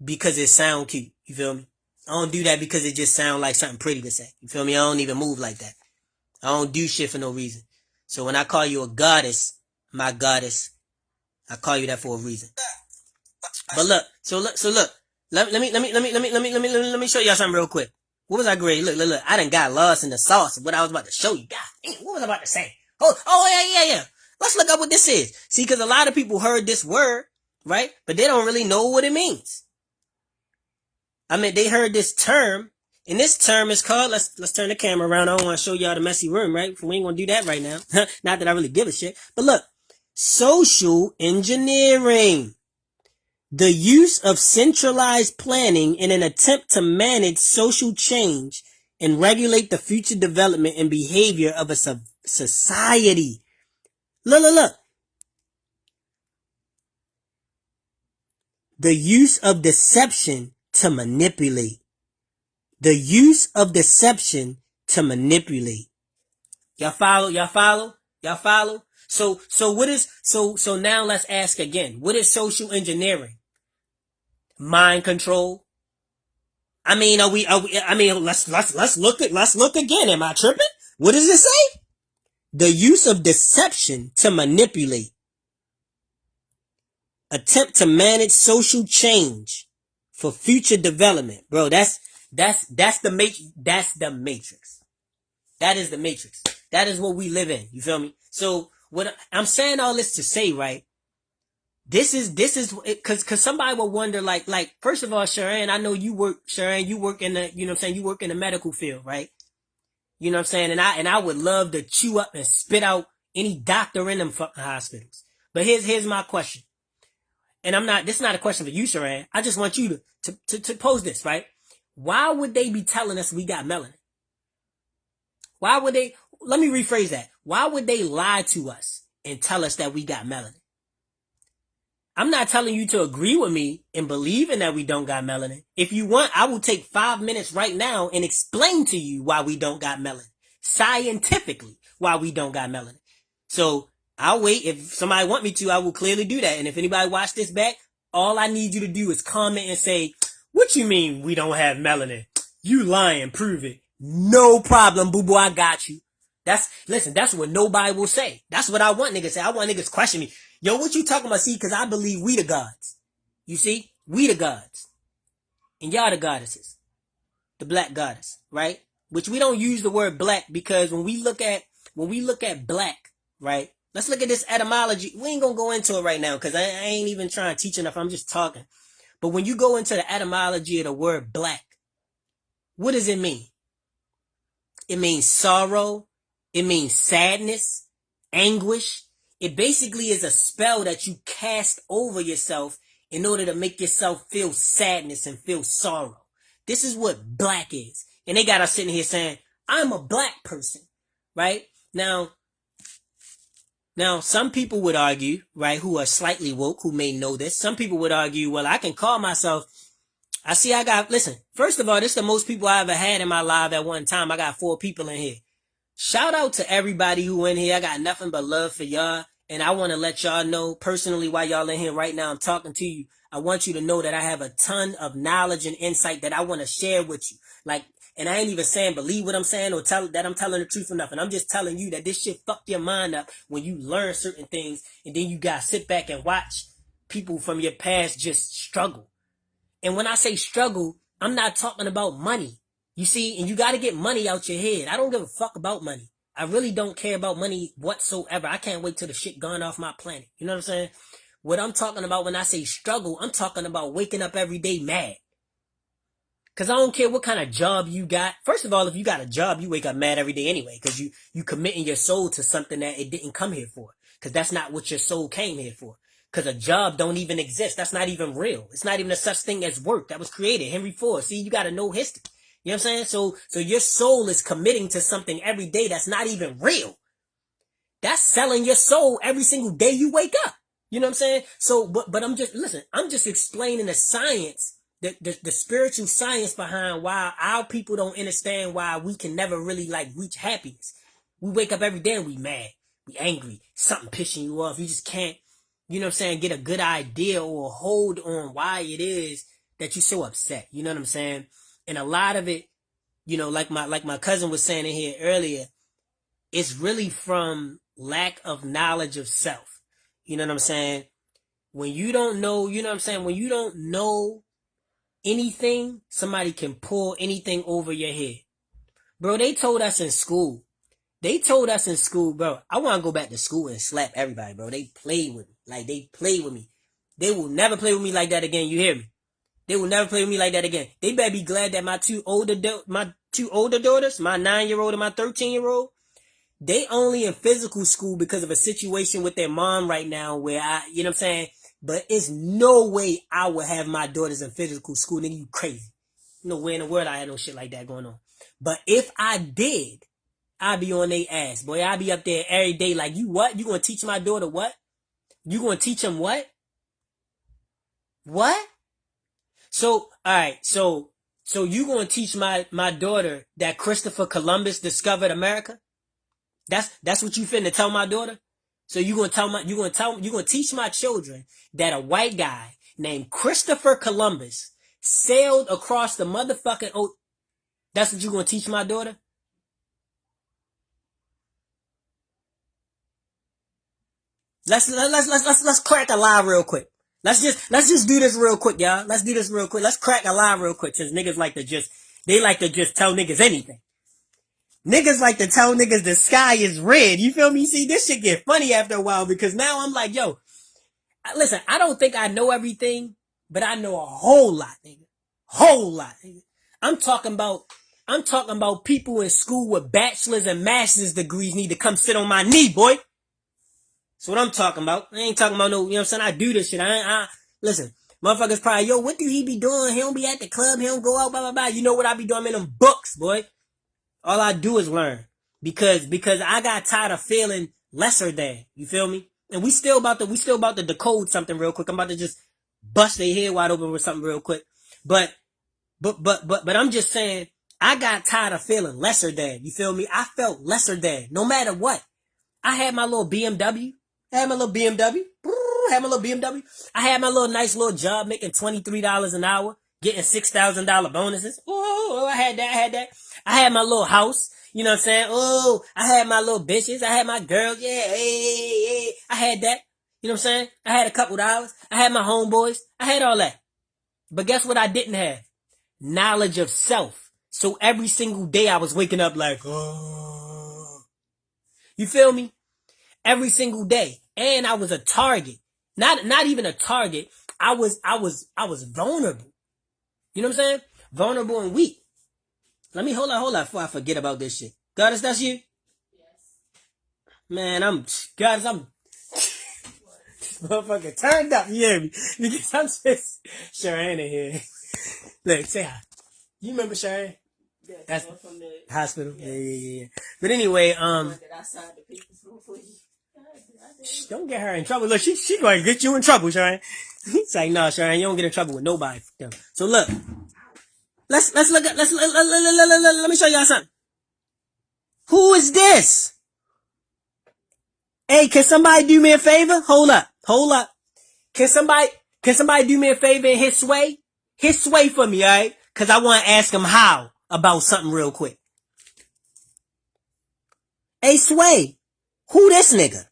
because it sound cute. You feel me? I don't do that because it just sound like something pretty to say. You feel me? I don't even move like that. I don't do shit for no reason. So when I call you a goddess, my goddess, I call you that for a reason. But look, so look. Let me show y'all something real quick. What was I great? Look. I done got lost in the sauce of what I was about to show you. God damn, what was I about to say? Oh, yeah. Let's look up what this is. See, because a lot of people heard this word, right? But they don't really know what it means. I mean, they heard this term, and this term is called, let's turn the camera around. I don't want to show y'all the messy room, right? We ain't gonna do that right now. Not that I really give a shit. But look, social engineering. The use of centralized planning in an attempt to manage social change and regulate the future development and behavior of a society. Look. The use of deception to manipulate. The use of deception to manipulate. Y'all follow? So what is so now let's ask again. What is social engineering? Mind control. I mean, I mean, let's look again. Am I tripping? What does it say? The use of deception to manipulate, attempt to manage social change for future development. Bro, that's the matrix. That is the matrix. That is what we live in. You feel me? So what I'm saying all this to say, right? This is because somebody will wonder, like first of all, Sharon, I know you work in the, you know what I'm saying, you work in the medical field, right? You know what I'm saying? And I would love to chew up and spit out any doctor in them fucking hospitals. But here's my question. And this is not a question for you, Sharon. I just want you to pose this, right? Why would they be telling us we got melanin? Why would they, let me rephrase that. Why would they lie to us and tell us that we got melanin? I'm not telling you to agree with me in believing that we don't got melanin. If you want, I will take 5 minutes right now and explain to you why we don't got melanin. Scientifically, why we don't got melanin. So I'll wait. If somebody want me to, I will clearly do that. And if anybody watch this back, all I need you to do is comment and say, what you mean we don't have melanin? You lying, prove it. No problem, boo-boo, I got you. That's what nobody will say. That's what I want niggas to say. I want niggas question me. Yo, what you talking about? See, because I believe we the gods. You see? We the gods. And y'all the goddesses. The black goddess, right? Which we don't use the word black because when we look at black, right? Let's look at this etymology. We ain't gonna go into it right now because I ain't even trying to teach enough. I'm just talking. But when you go into the etymology of the word black, what does it mean? It means sorrow. It means sadness, anguish. It basically is a spell that you cast over yourself in order to make yourself feel sadness and feel sorrow. This is what black is. And they got us sitting here saying, I'm a black person, right? Now, some people would argue, right, who are slightly woke, who may know this. Some people would argue, well, I can call myself, listen, first of all, this is the most people I ever had in my life at one time. I got 4 people in here. Shout out to everybody who in here. I got nothing but love for y'all. And I want to let y'all know personally why y'all in here right now. I'm talking to you. I want you to know that I have a ton of knowledge and insight that I want to share with you. And I ain't even saying believe what I'm saying or tell that I'm telling the truth or nothing. I'm just telling you that this shit fuck your mind up when you learn certain things and then you gotta sit back and watch people from your past just struggle. And when I say struggle, I'm not talking about money. You see, and you got to get money out your head. I don't give a fuck about money. I really don't care about money whatsoever. I can't wait till the shit gone off my planet. You know what I'm saying? What I'm talking about when I say struggle, I'm talking about waking up every day mad. Because I don't care what kind of job you got. First of all, if you got a job, you wake up mad every day anyway. Because you committing your soul to something that it didn't come here for. Because that's not what your soul came here for. Because a job don't even exist. That's not even real. It's not even a such thing as work. That was created. Henry Ford. See, you got to know history. You know what I'm saying? So your soul is committing to something every day that's not even real. That's selling your soul every single day you wake up. You know what I'm saying? So, but I'm just explaining the science, the spiritual science behind why our people don't understand why we can never really reach happiness. We wake up every day and we mad, we angry, something pissing you off. You just can't, you know what I'm saying, get a good idea or hold on why it is that you're so upset. You know what I'm saying? And a lot of it, you know, like my cousin was saying in here earlier, it's really from lack of knowledge of self. You know what I'm saying? When you don't know, you know what I'm saying? When you don't know anything, somebody can pull anything over your head. Bro, they told us in school, bro, I want to go back to school and slap everybody, bro. They played with me. They played with me. They will never play with me like that again. You hear me? They will never play with me like that again. They better be glad that my two older daughters, my 9-year-old and my 13-year-old, they only in physical school because of a situation with their mom right now where you know what I'm saying? But it's no way I would have my daughters in physical school. Nigga, you crazy. No way in the world I had no shit like that going on. But if I did, I'd be on their ass. Boy, I'd be up there every day like, you what? You gonna teach my daughter what? You gonna teach him what? What? So, alright, so you gonna teach my daughter that Christopher Columbus discovered America? That's what you finna tell my daughter? So you gonna teach my children that a white guy named Christopher Columbus sailed across the motherfucking ocean. That's what you gonna teach my daughter? Let's crack a lie real quick. Let's just do this real quick, y'all. Let's do this real quick. Let's crack a lie real quick, since niggas like to just tell niggas anything. Niggas like to tell niggas the sky is red. You feel me? See, this shit get funny after a while, because now I'm like, yo, listen, I don't think I know everything, but I know a whole lot, nigga. Whole lot, nigga. I'm talking about people in school with bachelor's and master's degrees need to come sit on my knee, boy. That's what I'm talking about. I ain't talking about no, you know what I'm saying? I do this shit. Listen, motherfuckers probably, yo, what do he be doing? He don't be at the club. He don't go out, blah, blah, blah. You know what I be doing? I'm in them books, boy. All I do is learn. Because I got tired of feeling lesser than. You feel me? And we still about to decode something real quick. I'm about to just bust their head wide open with something real quick. But I'm just saying, I got tired of feeling lesser than. You feel me? I felt lesser than, no matter what. I had my little BMW. I had my little BMW. I had my little nice little job making $23 an hour, getting $6,000 bonuses. Oh, I had that. I had my little house. You know what I'm saying? Oh, I had my little bitches. I had my girls. Yeah, hey. I had that. You know what I'm saying? I had a couple dollars. I had my homeboys. I had all that. But guess what I didn't have? Knowledge of self. So every single day I was waking up like, oh. You feel me? Every single day. And I was a target. Not even a target. I was vulnerable. You know what I'm saying? Vulnerable and weak. Let me hold on before I forget about this shit. Goddess, that's you? Yes. Man, this motherfucker turned up, you hear me? Because I'm just Sharon in here. Look, say hi. You remember Sharon? Yeah, that's from the hospital. Yes. Yeah. But anyway, don't get her in trouble. Look, she going to get you in trouble, Sharon. It's like, no, Sharon, you don't get in trouble with nobody. So look, let me show y'all something. Who is this? Hey, can somebody do me a favor? Hold up. Can somebody do me a favor and hit sway? Hit sway for me, alright? Cause I want to ask him how about something real quick. Hey, Sway, who this nigga?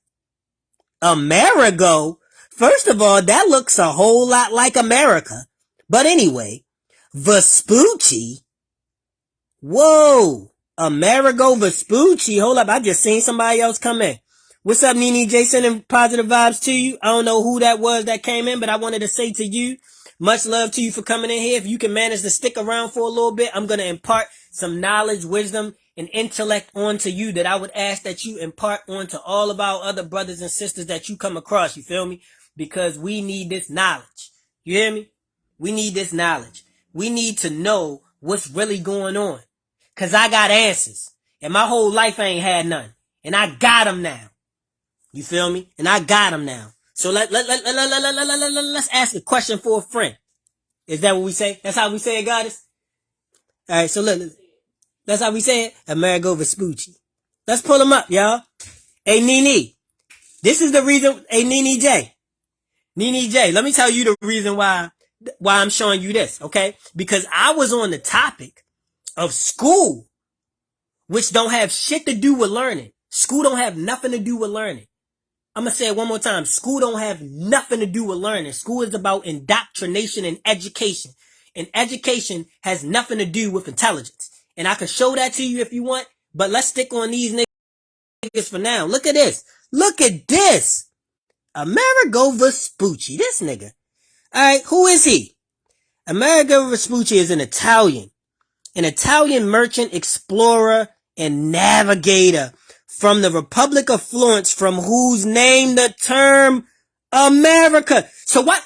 Amerigo? First of all, that looks a whole lot like America. But anyway, Vespucci? Whoa, Amerigo Vespucci. Hold up, I just seen somebody else come in. What's up, Nene J? Sending positive vibes to you. I don't know who that was that came in, but I wanted to say to you, much love to you for coming in here. If you can manage to stick around for a little bit, I'm going to impart some knowledge, wisdom, and intellect onto you that I would ask that you impart onto all of our other brothers and sisters that you come across. You feel me? Because we need this knowledge. You hear me? We need this knowledge. We need to know what's really going on. Cause I got answers. And my whole life I ain't had none. And I got them now. You feel me? And I got them now. So let's ask a question for a friend. Is that what we say? That's how we say it, Goddess? Alright, so look. That's how we say it. Amerigo Vespucci. Let's pull him up, y'all. Hey, Nene. This is the reason. Hey, Nene J. Nene J, let me tell you the reason why I'm showing you this, okay? Because I was on the topic of school, which don't have shit to do with learning. School don't have nothing to do with learning. I'm going to say it one more time. School don't have nothing to do with learning. School is about indoctrination and education. And education has nothing to do with intelligence. And I can show that to you if you want, but let's stick on these niggas for now. Look at this. Look at this. Amerigo Vespucci. This nigga. Alright, who is he? Amerigo Vespucci is an Italian merchant, explorer, and navigator from the Republic of Florence, from whose name the term America. So why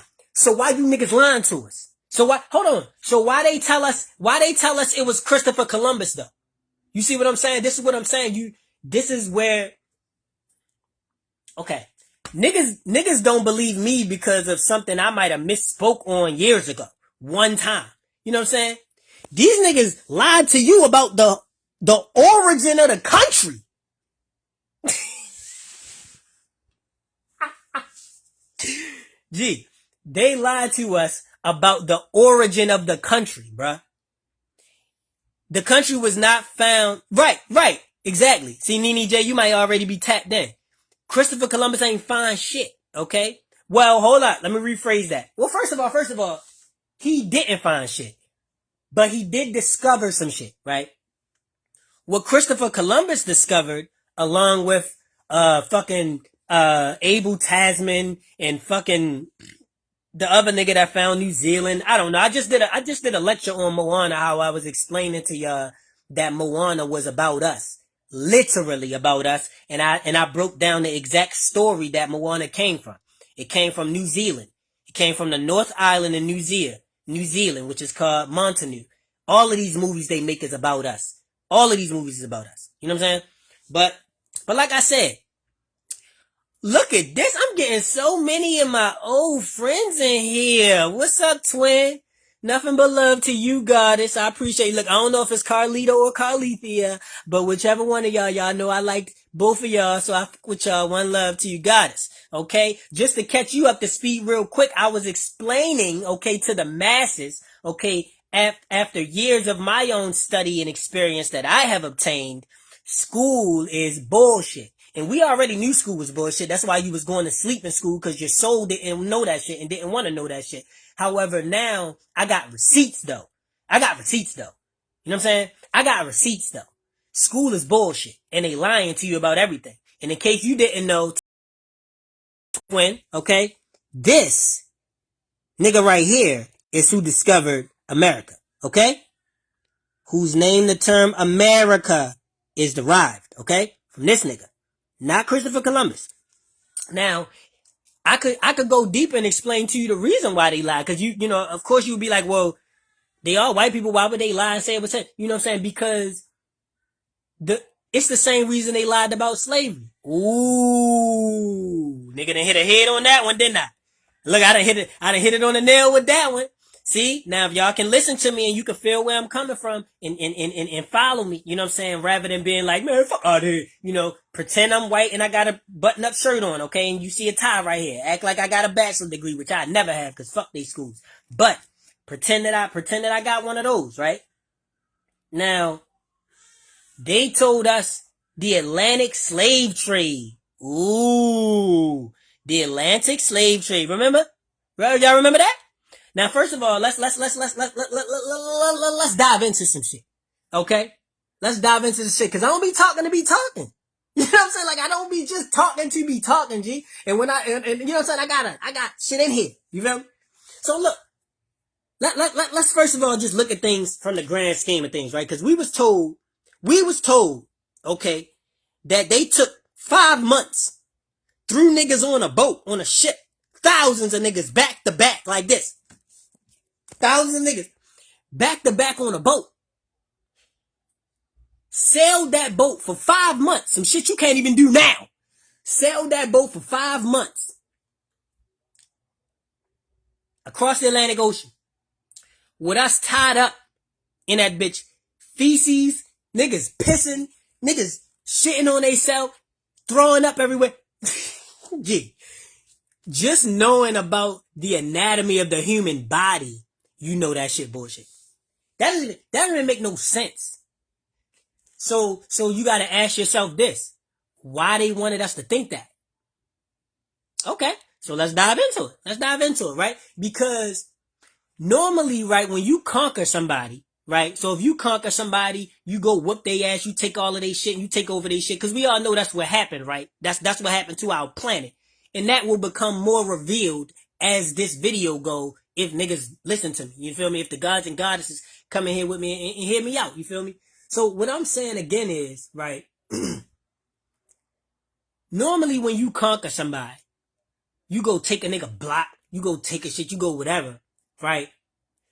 you niggas lying to us? So why they tell us it was Christopher Columbus though? You see what I'm saying? This is what I'm saying. This is where, okay. Niggas don't believe me because of something I might have misspoke on years ago. One time. You know what I'm saying? These niggas lied to you about the origin of the country. Gee, they lied to us about the origin of the country, bruh. The country was not found. Right, exactly. See, Nene J, you might already be tapped in. Christopher Columbus ain't find shit, okay? Well, hold on. Let me rephrase that. Well, first of all, he didn't find shit. But he did discover some shit, right? What Christopher Columbus discovered, along with fucking Abel Tasman and fucking the other nigga that found New Zealand. I don't know. I just did a lecture on Moana, how I was explaining to y'all that Moana was about us. Literally about us. And I broke down the exact story that Moana came from. It came from New Zealand. It came from the North Island in New Zealand, which is called Montanu. All of these movies they make is about us. All of these movies is about us. You know what I'm saying? But like I said, look at this. I'm getting so many of my old friends in here. What's up, twin? Nothing but love to you, goddess. I appreciate it. Look, I don't know if it's Carlito or Carlithia, but whichever one of y'all know I like both of y'all, so I fuck with y'all. One love to you, goddess. Okay? Just to catch you up to speed real quick, I was explaining, okay, to the masses, okay, after years of my own study and experience that I have obtained, school is bullshit. And we already knew school was bullshit. That's why you was going to sleep in school, because your soul didn't know that shit and didn't want to know that shit. However, now I got receipts though. You know what I'm saying? I got receipts though. School is bullshit and they lying to you about everything. And in case you didn't know, twin, okay, this nigga right here is who discovered America, okay? Whose name the term America is derived, okay? From this nigga. Not Christopher Columbus. Now, I could go deep and explain to you the reason why they lied. Cause you know, of course you would be like, well, they are white people. Why would they lie and say it was, you know what I'm saying? Because it's the same reason they lied about slavery. Ooh, nigga done hit a head on that one, didn't I? Look, I done hit it on the nail with that one. See, now if y'all can listen to me and you can feel where I'm coming from and follow me, you know what I'm saying? Rather than being like, man, fuck out here, you know, pretend I'm white and I got a button up shirt on, okay? And you see a tie right here. Act like I got a bachelor's degree, which I never have, cause fuck these schools. But pretend that I got one of those, right? Now, they told us the Atlantic slave trade. Ooh, the Atlantic slave trade. Remember? Y'all remember that? Now, first of all, let's dive into some shit. Okay? Let's dive into the shit. Cause I don't be talking to be talking. You know what I'm saying? Like, I don't be just talking to be talking, G. And when and you know what I'm saying? I got shit in here. You feel me? So look, let's first of all just look at things from the grand scheme of things, right? Cause we was told, okay, that they took 5 months, threw niggas on a boat, on a ship, thousands of niggas back to back like this. Thousands of niggas back to back on a boat. Sailed that boat for 5 months. Some shit you can't even do now. Sailed that boat for 5 months. Across the Atlantic Ocean. With us tied up in that bitch. Feces, niggas pissing, niggas shitting on themselves, throwing up everywhere. Yeah. Just knowing about the anatomy of the human body, you know that shit bullshit. That doesn't even make no sense. So you gotta ask yourself this. Why they wanted us to think that? Okay, so let's dive into it, right? Because normally, right, when you conquer somebody, right? So if you conquer somebody, you go whoop their ass, you take all of their shit, and you take over their shit, because we all know that's what happened, right? That's what happened to our planet. And that will become more revealed as this video go, if niggas listen to me. You feel me? If the gods and goddesses come in here with me and hear me out. You feel me? So what I'm saying again is, right, normally when you conquer somebody, you go take a nigga block, you go take a shit, you go whatever, right?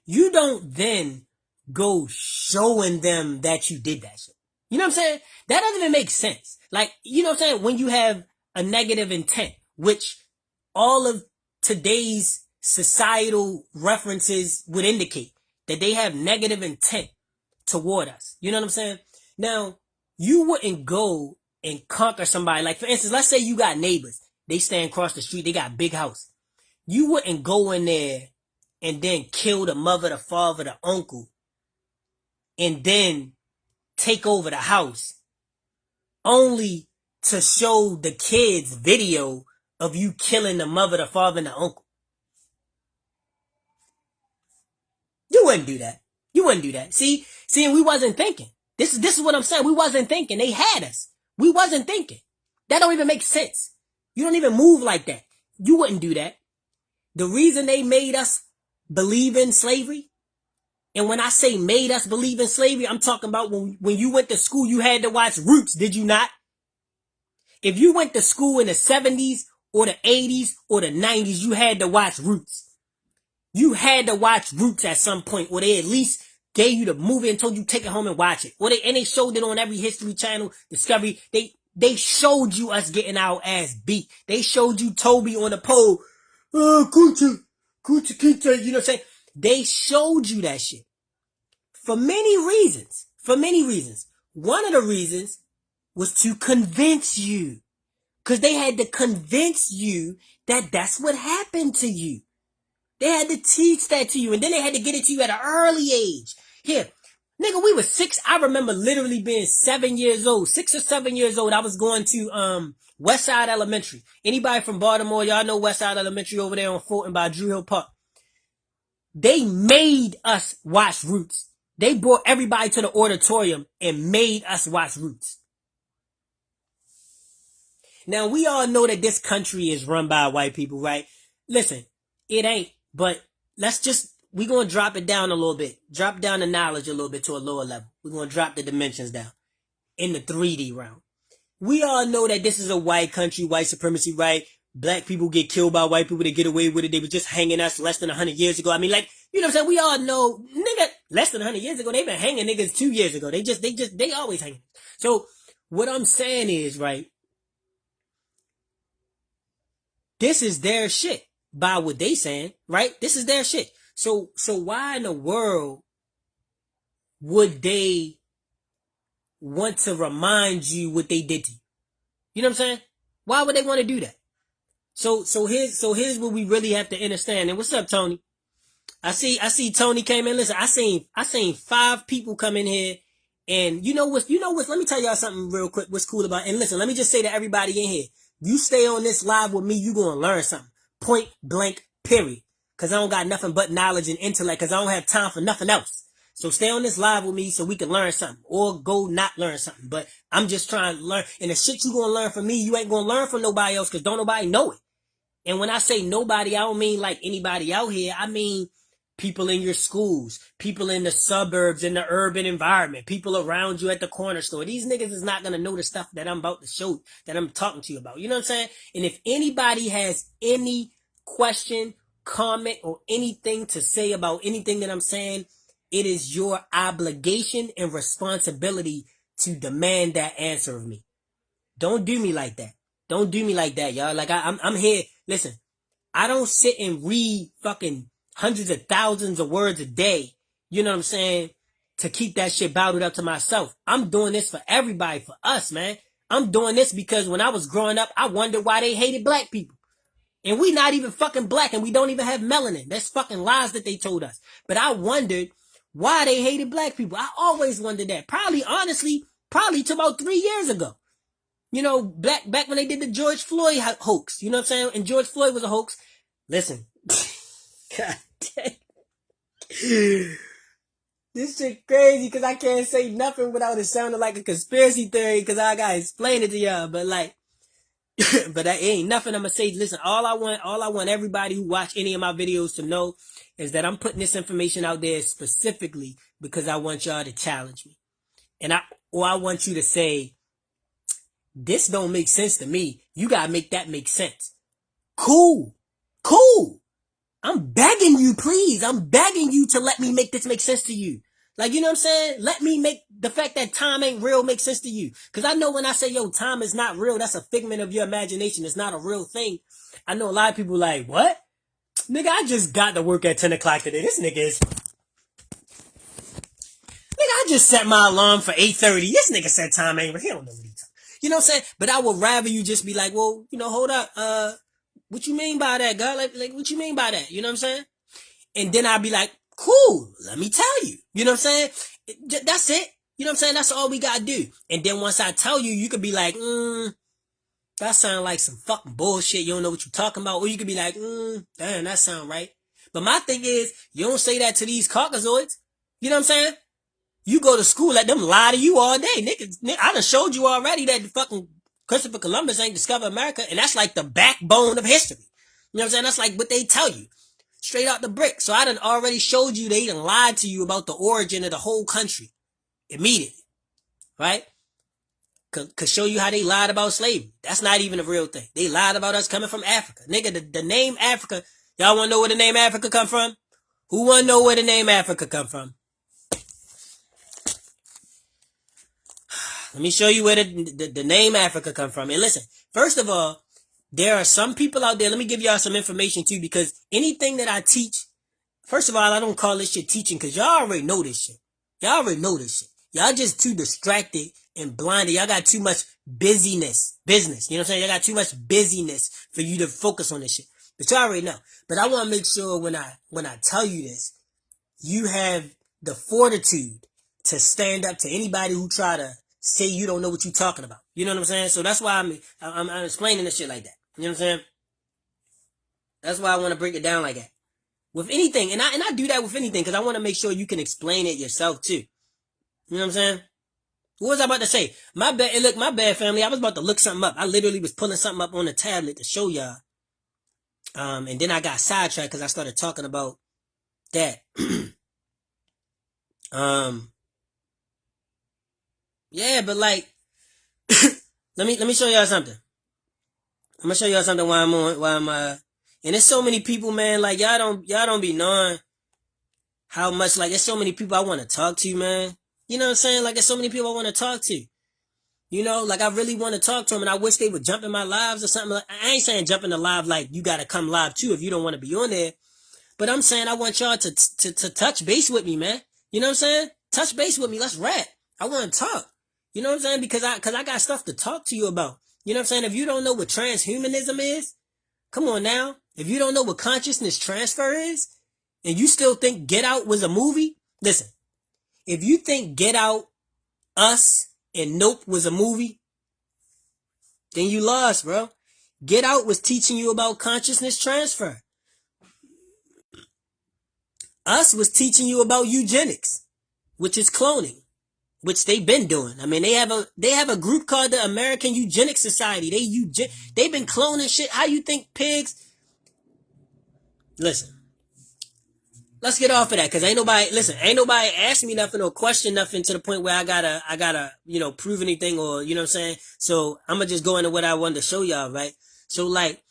You don't then go showing them that you did that shit. You know what I'm saying? That doesn't even make sense. Like, you know what I'm saying? When you have a negative intent, which all of today's societal references would indicate that they have negative intent toward us. You know what I'm saying? Now, you wouldn't go and conquer somebody. Like, for instance, let's say you got neighbors. They stand across the street. They got a big house. You wouldn't go in there and then kill the mother, the father, the uncle, and then take over the house only to show the kids video of you killing the mother, the father, and the uncle. You wouldn't do that. You wouldn't do that. See, and we wasn't thinking. This is what I'm saying. We wasn't thinking. They had us. We wasn't thinking. That don't even make sense. You don't even move like that. You wouldn't do that. The reason they made us believe in slavery, and when I say made us believe in slavery, I'm talking about when you went to school, you had to watch Roots, did you not? If you went to school in the 70s or the 80s or the 90s, you had to watch Roots. You had to watch Roots at some point, or they at least gave you the movie and told you take it home and watch it. And they showed it on every History Channel, Discovery. They showed you us getting our ass beat. They showed you Toby on the pole. Oh, Kucha, you know what I'm saying? They showed you that shit. For many reasons. For many reasons. One of the reasons was to convince you. Because they had to convince you that that's what happened to you. They had to teach that to you. And then they had to get it to you at an early age. Here, nigga, we were 6. I remember literally being 7 years old. 6 or 7 years old. I was going to Westside Elementary. Anybody from Baltimore, y'all know Westside Elementary over there on Fulton by Drew Hill Park. They made us watch Roots. They brought everybody to the auditorium and made us watch Roots. Now, we all know that this country is run by white people, right? Listen, it ain't, but we're going to drop it down a little bit. Drop down the knowledge a little bit to a lower level. We're going to drop the dimensions down in the 3D realm. We all know that this is a white country, white supremacy, right? Black people get killed by white people. They get away with it. They were just hanging us less than 100 years ago. I mean, like, you know what I'm saying? We all know, nigga, less than 100 years ago, they've been hanging niggas 2 years ago. They always hanging. So what I'm saying is, right, this is their shit by what they saying, right? This is their shit. So why in the world would they want to remind you what they did to you? You know what I'm saying? Why would they want to do that? So here's what we really have to understand. And what's up, Tony? I see Tony came in. Listen, I seen 5 people come in here, and you know what, let me tell y'all something real quick. What's cool about, and listen, let me just say to everybody in here, you stay on this live with me, you gonna learn something. Point blank, period. Cause I don't got nothing but knowledge and intellect, cause I don't have time for nothing else. So stay on this live with me so we can learn something, or go not learn something. But I'm just trying to learn, and the shit you gonna learn from me, you ain't gonna learn from nobody else, cause don't nobody know it. And when I say nobody, I don't mean like anybody out here. I mean people in your schools, people in the suburbs, in the urban environment, people around you at the corner store. These niggas is not going to know the stuff that I'm about to show, that I'm talking to you about. You know what I'm saying? And if anybody has any question, comment, or anything to say about anything that I'm saying, it is your obligation and responsibility to demand that answer of me. Don't do me like that. Don't do me like that, y'all. Like, I'm here. Listen, I don't sit and read fucking hundreds of thousands of words a day, you know what I'm saying, to keep that shit bottled up to myself. I'm doing this for everybody, for us, man. I'm doing this because when I was growing up, I wondered why they hated black people. And we not even fucking black, and we don't even have melanin. That's fucking lies that they told us. But I wondered why they hated black people. I always wondered that. Honestly, to about 3 years ago. You know, back when they did the George Floyd hoax. You know what I'm saying? And George Floyd was a hoax. Listen. God damn. This shit crazy because I can't say nothing without it sounding like a conspiracy theory because I gotta explain it to y'all. But like, but that ain't nothing I'm gonna say. Listen, all I want everybody who watch any of my videos to know is that I'm putting this information out there specifically because I want y'all to challenge me. And I want you to say, this don't make sense to me. You gotta make that make sense. Cool. I'm begging you, please. I'm begging you to let me make this make sense to you. Like, you know what I'm saying? Let me make the fact that time ain't real make sense to you. Because I know when I say, yo, time is not real, that's a figment of your imagination. It's not a real thing. I know a lot of people like, what? Nigga, I just got to work at 10 o'clock today. This nigga is... Nigga, I just set my alarm for 8:30. This nigga said time ain't real. He don't know what he's talking. You know what I'm saying? But I would rather you just be like, well, you know, hold up. what you mean by that, girl? Like, what you mean by that? You know what I'm saying? And then I'll be like, cool, let me tell you. You know what I'm saying? That's it. You know what I'm saying? That's all we gotta do. And then once I tell you, you could be like, that sound like some fucking bullshit. You don't know what you're talking about. Or you could be like, damn, that sound right. But my thing is, you don't say that to these Caucasoids. You know what I'm saying? You go to school, let them lie to you all day. Niggas, I done showed you already that fucking Christopher Columbus ain't discovered America. And that's like the backbone of history. You know what I'm saying? That's like what they tell you. Straight out the brick. So I done already showed you they done lied to you about the origin of the whole country. Immediately. Right? Could show you how they lied about slavery. That's not even a real thing. They lied about us coming from Africa. Nigga, the name Africa, y'all wanna know where the name Africa come from? Who wanna know where the name Africa come from? Let me show you where the name Africa come from. And listen, first of all, there are some people out there, let me give y'all some information too, because anything that I teach, first of all, I don't call this shit teaching because y'all already know this shit. Y'all already know this shit. Y'all just too distracted and blinded. Y'all got too much business. You know what I'm saying? Y'all got too much busyness for you to focus on this shit. But y'all already know. But I want to make sure when I tell you this, you have the fortitude to stand up to anybody who try to say you don't know what you're talking about. You know what I'm saying? So that's why I'm explaining this shit like that. You know what I'm saying? That's why I want to break it down like that. With anything, and I do that with anything because I want to make sure you can explain it yourself too. You know what I'm saying? What was I about to say? My bad, family. I was about to look something up. I literally was pulling something up on the tablet to show y'all. And then I got sidetracked because I started talking about that. Yeah, but like, let me show y'all something. I'm gonna show y'all something and there's so many people, man, like y'all don't be knowing how much, like, there's so many people I want to talk to, man. You know what I'm saying? Like, there's so many people I want to talk to. You know, like, I really want to talk to them, and I wish they would jump in my lives or something. Like, I ain't saying jump in the live like you got to come live too if you don't want to be on there. But I'm saying I want y'all to touch base with me, man. You know what I'm saying? Touch base with me. Let's rap. I want to talk. You know what I'm saying? Because I got stuff to talk to you about. You know what I'm saying? If you don't know what transhumanism is, come on now. If you don't know what consciousness transfer is, and you still think Get Out was a movie, listen. If you think Get Out, Us, and Nope was a movie, then you lost, bro. Get Out was teaching you about consciousness transfer. Us was teaching you about eugenics, which is cloning, which they've been doing. I mean, they have a group called the American Eugenics Society. They've been cloning shit. How you think pigs? Listen. Let's get off of that, cause ain't nobody ask me nothing or question nothing to the point where I gotta, prove anything or, you know what I'm saying? So I'm gonna just go into what I wanted to show y'all, right? So like,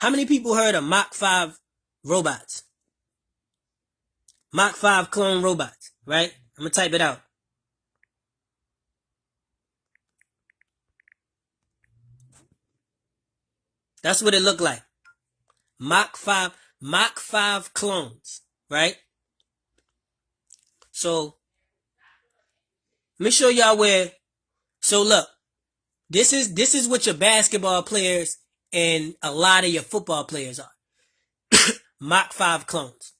how many people heard of Mach 5 robots? Mach 5 clone robots, right? I'm gonna type it out. That's what it looked like. Mach 5 clones, right? So, let me show y'all where, so look, this is what your basketball players and a lot of your football players are. Mach 5 clones.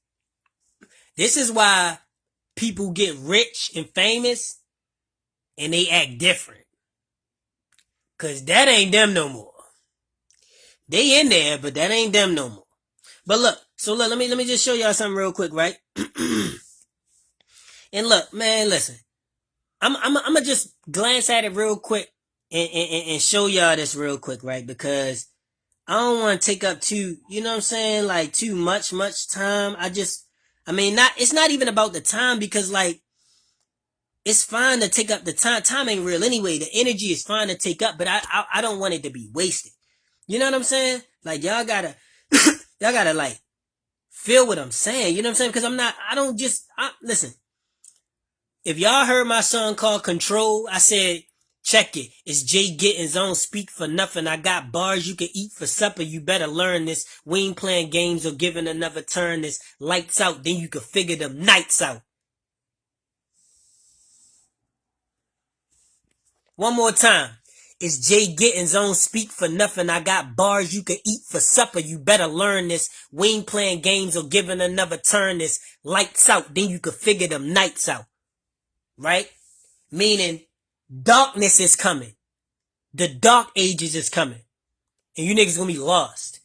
This is why people get rich and famous and they act different. Cause that ain't them no more. They in there, but that ain't them no more. But look, let me just show y'all something real quick, right? And look, man, listen. I'm gonna just glance at it real quick and show y'all this real quick, right? Because I don't want to take up too, you know what I'm saying, like too much time. It's not even about the time because like, it's fine to take up the time. Time ain't real anyway. The energy is fine to take up, but I don't want it to be wasted. You know what I'm saying? Like y'all gotta like feel what I'm saying. You know what I'm saying? Because listen. If y'all heard my song called Control, I said, check it. It's JGiddins, I don't speak for nothing. I got bars you can eat for supper. You better learn this. We ain't playing games or giving another turn. This lights out, then you can figure them nights out. One more time. It's JGiddins, don't speak for nothing. I got bars you can eat for supper. You better learn this. We ain't playing games or giving another turn. This lights out, then you can figure them nights out. Right? Meaning, darkness is coming. The dark ages is coming. And you niggas gonna be lost.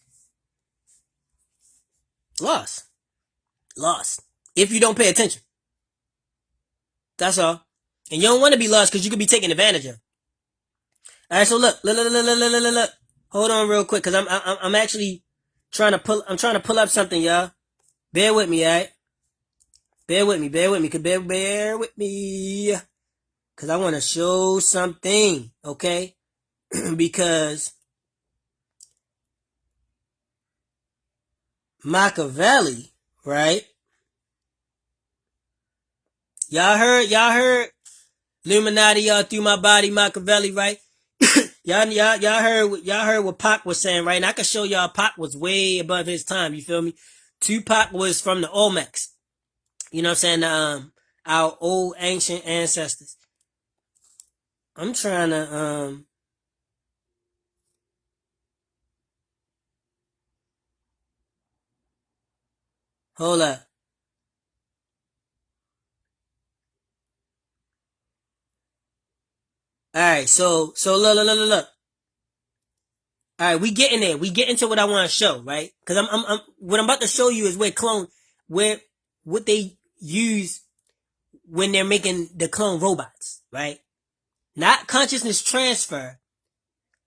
Lost. Lost. If you don't pay attention. That's all. And you don't want to be lost because you could be taken advantage of. Alright, so look. Hold on real quick, cause I'm actually trying to pull up something, y'all. Bear with me, alright? Bear with me, bear with me. Cause I want to show something, okay? Because Machiavelli, right? Y'all heard Illuminati all through my body, Machiavelli, right? y'all heard what Pac was saying, right? And I can show y'all Pac was way above his time, you feel me? Tupac was from the Olmecs. You know what I'm saying? Our old ancient ancestors. I'm trying to hold up. Alright, so look. Alright, we getting there. We getting to what I want to show, right? Cause I'm what I'm about to show you is what they use when they're making the clone robots, right? Not consciousness transfer,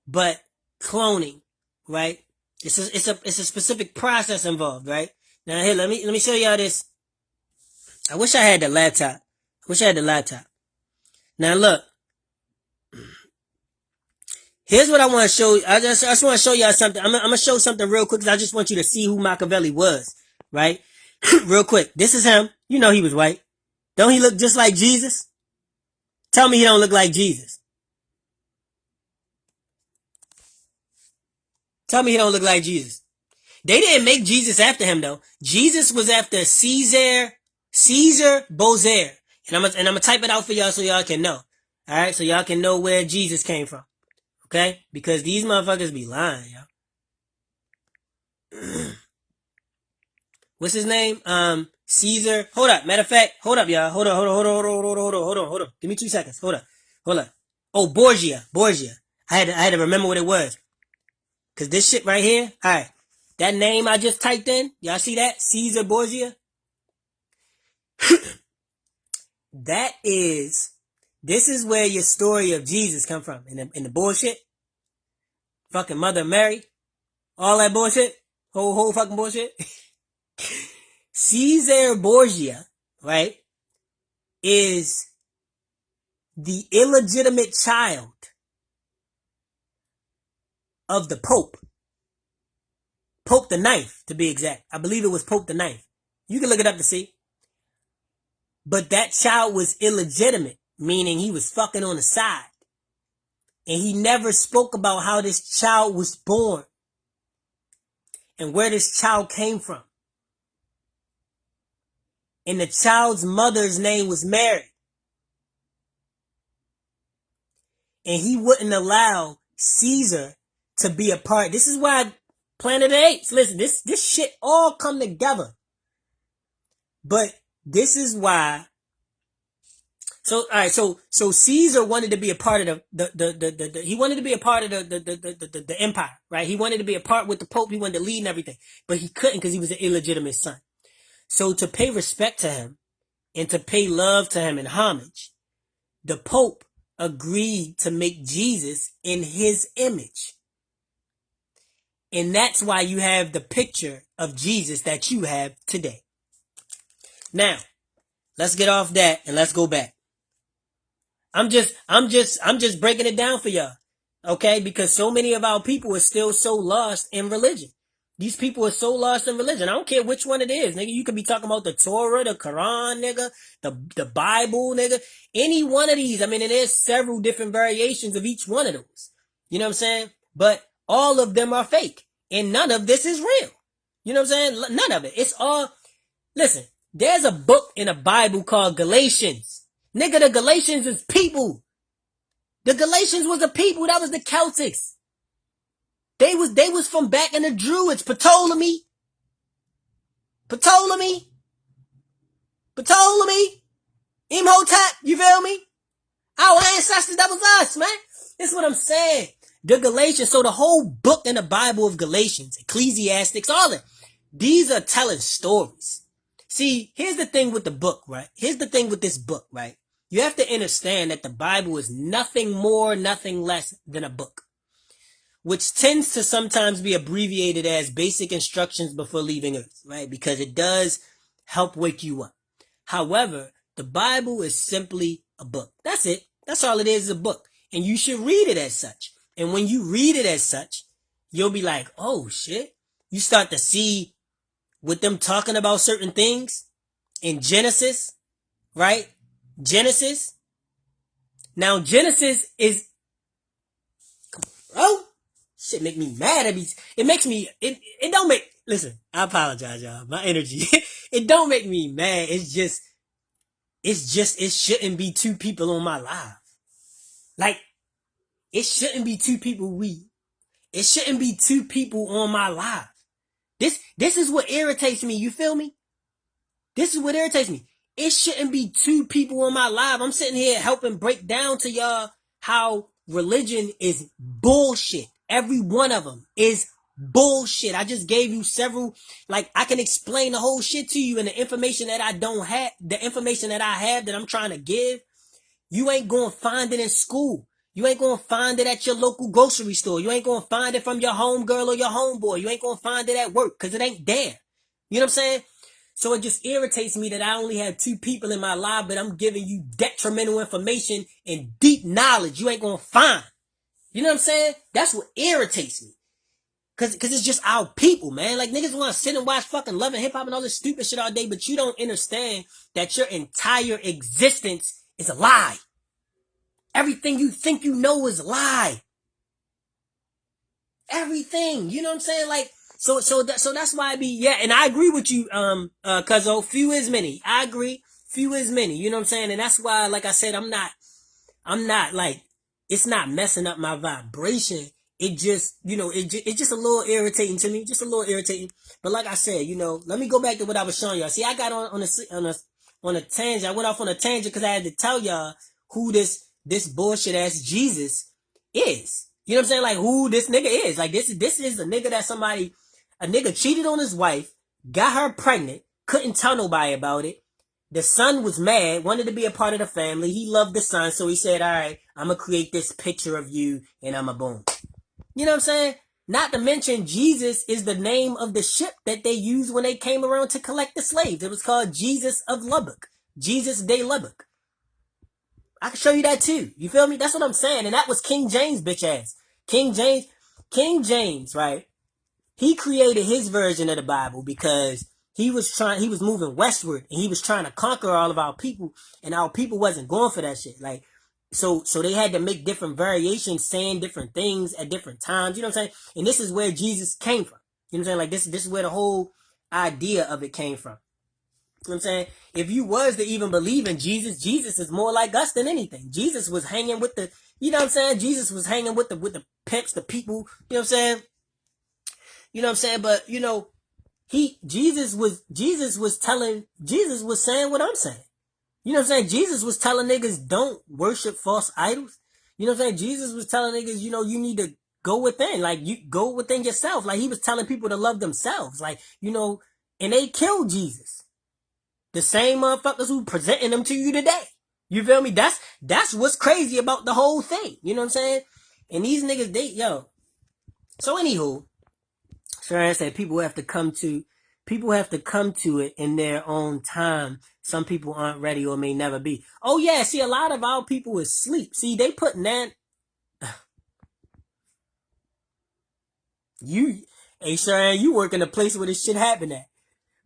but cloning, right? It's a specific process involved, right? Now here, let me show y'all this. I wish I had the laptop. Now look. Here's what I want to show you. I just want to show y'all something. I'm gonna show something real quick because I just want you to see who Machiavelli was, right? Real quick. This is him. You know he was white. Don't he look just like Jesus? Tell me he don't look like Jesus. Tell me he don't look like Jesus. They didn't make Jesus after him though. Jesus was after Caesar Borgia. And I'm gonna type it out for y'all so y'all can know. All right, so y'all can know where Jesus came from. Okay? Because these motherfuckers be lying, y'all. What's his name? Caesar. Hold up. Matter of fact, hold up, y'all. Hold on. Give me 2 seconds. Hold up. Oh, Borgia. I had to remember what it was. Cause this shit right here, alright. That name I just typed in, y'all see that? Caesar Borgia? This is where your story of Jesus come from. In the bullshit. Fucking Mother Mary. All that bullshit. Whole fucking bullshit. Caesar Borgia, right, is the illegitimate child of the Pope. Pope the Ninth, to be exact. I believe it was Pope the Ninth. You can look it up to see. But that child was illegitimate, meaning he was fucking on the side. And he never spoke about how this child was born and where this child came from. And the child's mother's name was Mary. And he wouldn't allow Caesar to be a part. This is why Planet of the Apes, listen, this shit all come together. But this is why. So, all right, so Caesar wanted to be a part of he wanted to be a part of the empire, right? He wanted to be a part with the Pope. He wanted to lead and everything, but he couldn't because he was an illegitimate son. So to pay respect to him and to pay love to him and homage, the Pope agreed to make Jesus in his image. And that's why you have the picture of Jesus that you have today. Now, let's get off that and let's go back. I'm just breaking it down for y'all. Okay? Because so many of our people are still so lost in religion. These people are so lost in religion. I don't care which one it is, nigga. You could be talking about the Torah, the Quran, nigga, the Bible, nigga. Any one of these. I mean, and there's several different variations of each one of those. You know what I'm saying? But all of them are fake. And none of this is real. You know what I'm saying? None of it. It's all... Listen, there's a book in the Bible called Galatians. Nigga, the Galatians is people. The Galatians was a people. That was the Celtics. They was from back in the Druids. Ptolemy. Imhotep. You feel me? Our ancestors, that was us, man. That's what I'm saying. The Galatians, so the whole book in the Bible of Galatians, Ecclesiastics, all that, these are telling stories. See, here's the thing with the book, right? Here's the thing with this book, right? You have to understand that the Bible is nothing more, nothing less than a book, which tends to sometimes be abbreviated as basic instructions before leaving Earth, right? Because it does help wake you up. However, the Bible is simply a book. That's it. That's all it is a book. And you should read it as such. And when you read it as such, you'll be like, oh shit. You start to see with them talking about certain things in Genesis, right? Genesis. Now Genesis is, oh, shit make me mad. It makes me, it don't make, listen, I apologize, y'all. My energy, it don't make me mad. It's just, it shouldn't be two people on my live. Like, it shouldn't be two people it shouldn't be two people on my live. This is what irritates me, you feel me? This is what irritates me. It shouldn't be two people on my live. I'm sitting here helping break down to y'all how religion is bullshit. Every one of them is bullshit. I just gave you several, like, I can explain the whole shit to you, and the information that I don't have, the information that I have that I'm trying to give, you ain't gonna find it in school. You ain't gonna find it at your local grocery store. You ain't gonna find it from your homegirl or your homeboy. You ain't gonna find it at work because it ain't there. You know what I'm saying? So it just irritates me that I only have two people in my life, but I'm giving you detrimental information and deep knowledge you ain't gonna find. You know what I'm saying? That's what irritates me. Cause it's just our people, man. Like, niggas wanna sit and watch fucking Love and Hip Hop and all this stupid shit all day, but you don't understand that your entire existence is a lie. Everything you think you know is a lie. Everything. You know what I'm saying? Like, so that's why I be, yeah, and I agree with you, cuz few is many. I agree. Few is many. You know what I'm saying? And that's why, like I said, I'm not like, it's not messing up my vibration. It just, you know, it's just a little irritating to me. Just a little irritating. But like I said, you know, let me go back to what I was showing y'all. See, I got on a tangent. I went off on a tangent because I had to tell y'all who this bullshit ass Jesus is. You know what I'm saying? Like, who this nigga is. Like, this is a nigga that a nigga cheated on his wife, got her pregnant, couldn't tell nobody about it. The son was mad, wanted to be a part of the family. He loved the son, so he said, all right, I'm going to create this picture of you, and I'm a boom. You know what I'm saying? Not to mention, Jesus is the name of the ship that they used when they came around to collect the slaves. It was called Jesus of Lubbock. Jesus de Lubbock. I can show you that too. You feel me? That's what I'm saying. And that was King James, bitch ass. King James, right? He created his version of the Bible because he was moving westward and he was trying to conquer all of our people, and our people wasn't going for that shit. Like, so they had to make different variations, saying different things at different times. You know what I'm saying? And this is where Jesus came from. You know what I'm saying? Like, this is where the whole idea of it came from. You know what I'm saying? If you was to even believe in Jesus, Jesus is more like us than anything. Jesus was hanging with the, you know what I'm saying? Jesus was hanging with the pimps, the people, you know what I'm saying? You know what I'm saying? But, you know, Jesus was saying what I'm saying. You know what I'm saying? Jesus was telling niggas don't worship false idols. You know what I'm saying? Jesus was telling niggas, you know, you need to go within. Like, you go within yourself. Like, he was telling people to love themselves. Like, you know, and they killed Jesus. The same motherfuckers who presenting them to you today. You feel me? That's what's crazy about the whole thing. You know what I'm saying? And these niggas, So anywho, sure, I said people have to come to it in their own time. Some people aren't ready or may never be. Oh yeah, see, a lot of our people is sleep. See, they put hey sure, you work in a place where this shit happen at.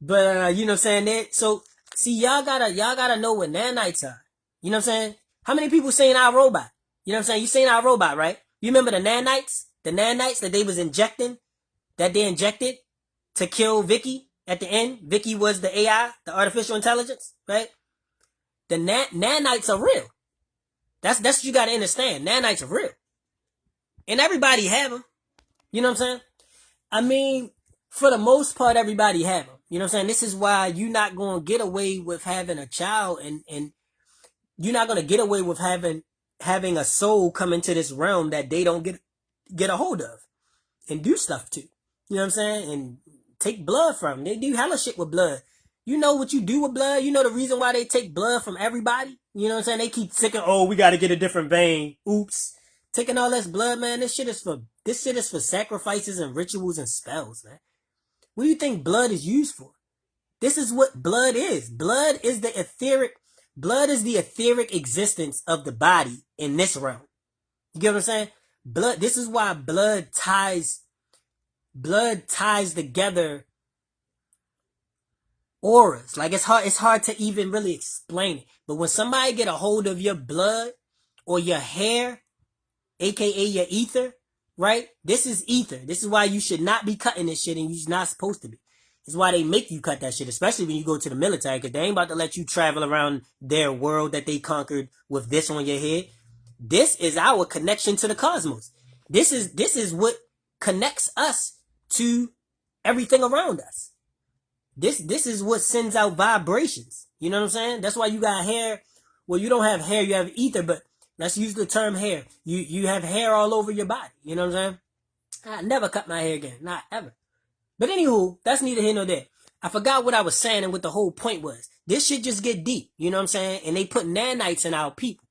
But you know what I'm saying? So see, y'all gotta know what nanites are. You know what I'm saying? How many people seen our robot? You know what I'm saying? You seen our robot, right? You remember the nanites? The nanites that they was injecting, that they injected to kill Vicky at the end. Vicky was the AI, the artificial intelligence, right? The nanites are real. That's what you gotta understand. Nanites are real. And everybody have them. You know what I'm saying? I mean, for the most part, everybody have them. You know what I'm saying? This is why you're not going to get away with having a child, and you're not going to get away with having a soul come into this realm that they don't get a hold of and do stuff to. You know what I'm saying? And take blood from them. They do hella shit with blood. You know what you do with blood? You know the reason why they take blood from everybody? You know what I'm saying? They keep taking, oh, we got to get a different vein. Oops. Taking all this blood, man, this shit is for sacrifices and rituals and spells, man. What do you think blood is used for? This is what blood is. Blood is the etheric existence of the body in this realm. You get what I'm saying? Blood, this is why blood ties together auras. Like it's hard to even really explain it. But when somebody get a hold of your blood or your hair, aka your ether, right? This is ether. This is why you should not be cutting this shit, and you're not supposed to be. This is why they make you cut that shit, especially when you go to the military, because they ain't about to let you travel around their world that they conquered with this on your head. This is our connection to the cosmos. This is what connects us to everything around us. This is what sends out vibrations. You know what I'm saying? That's why you got hair. Well, you don't have hair, you have ether, but let's use the term hair. You have hair all over your body. You know what I'm saying? I never cut my hair again. Not ever. But anywho, that's neither here nor there. I forgot what I was saying and what the whole point was. This shit just get deep. You know what I'm saying? And they put nanites in our people.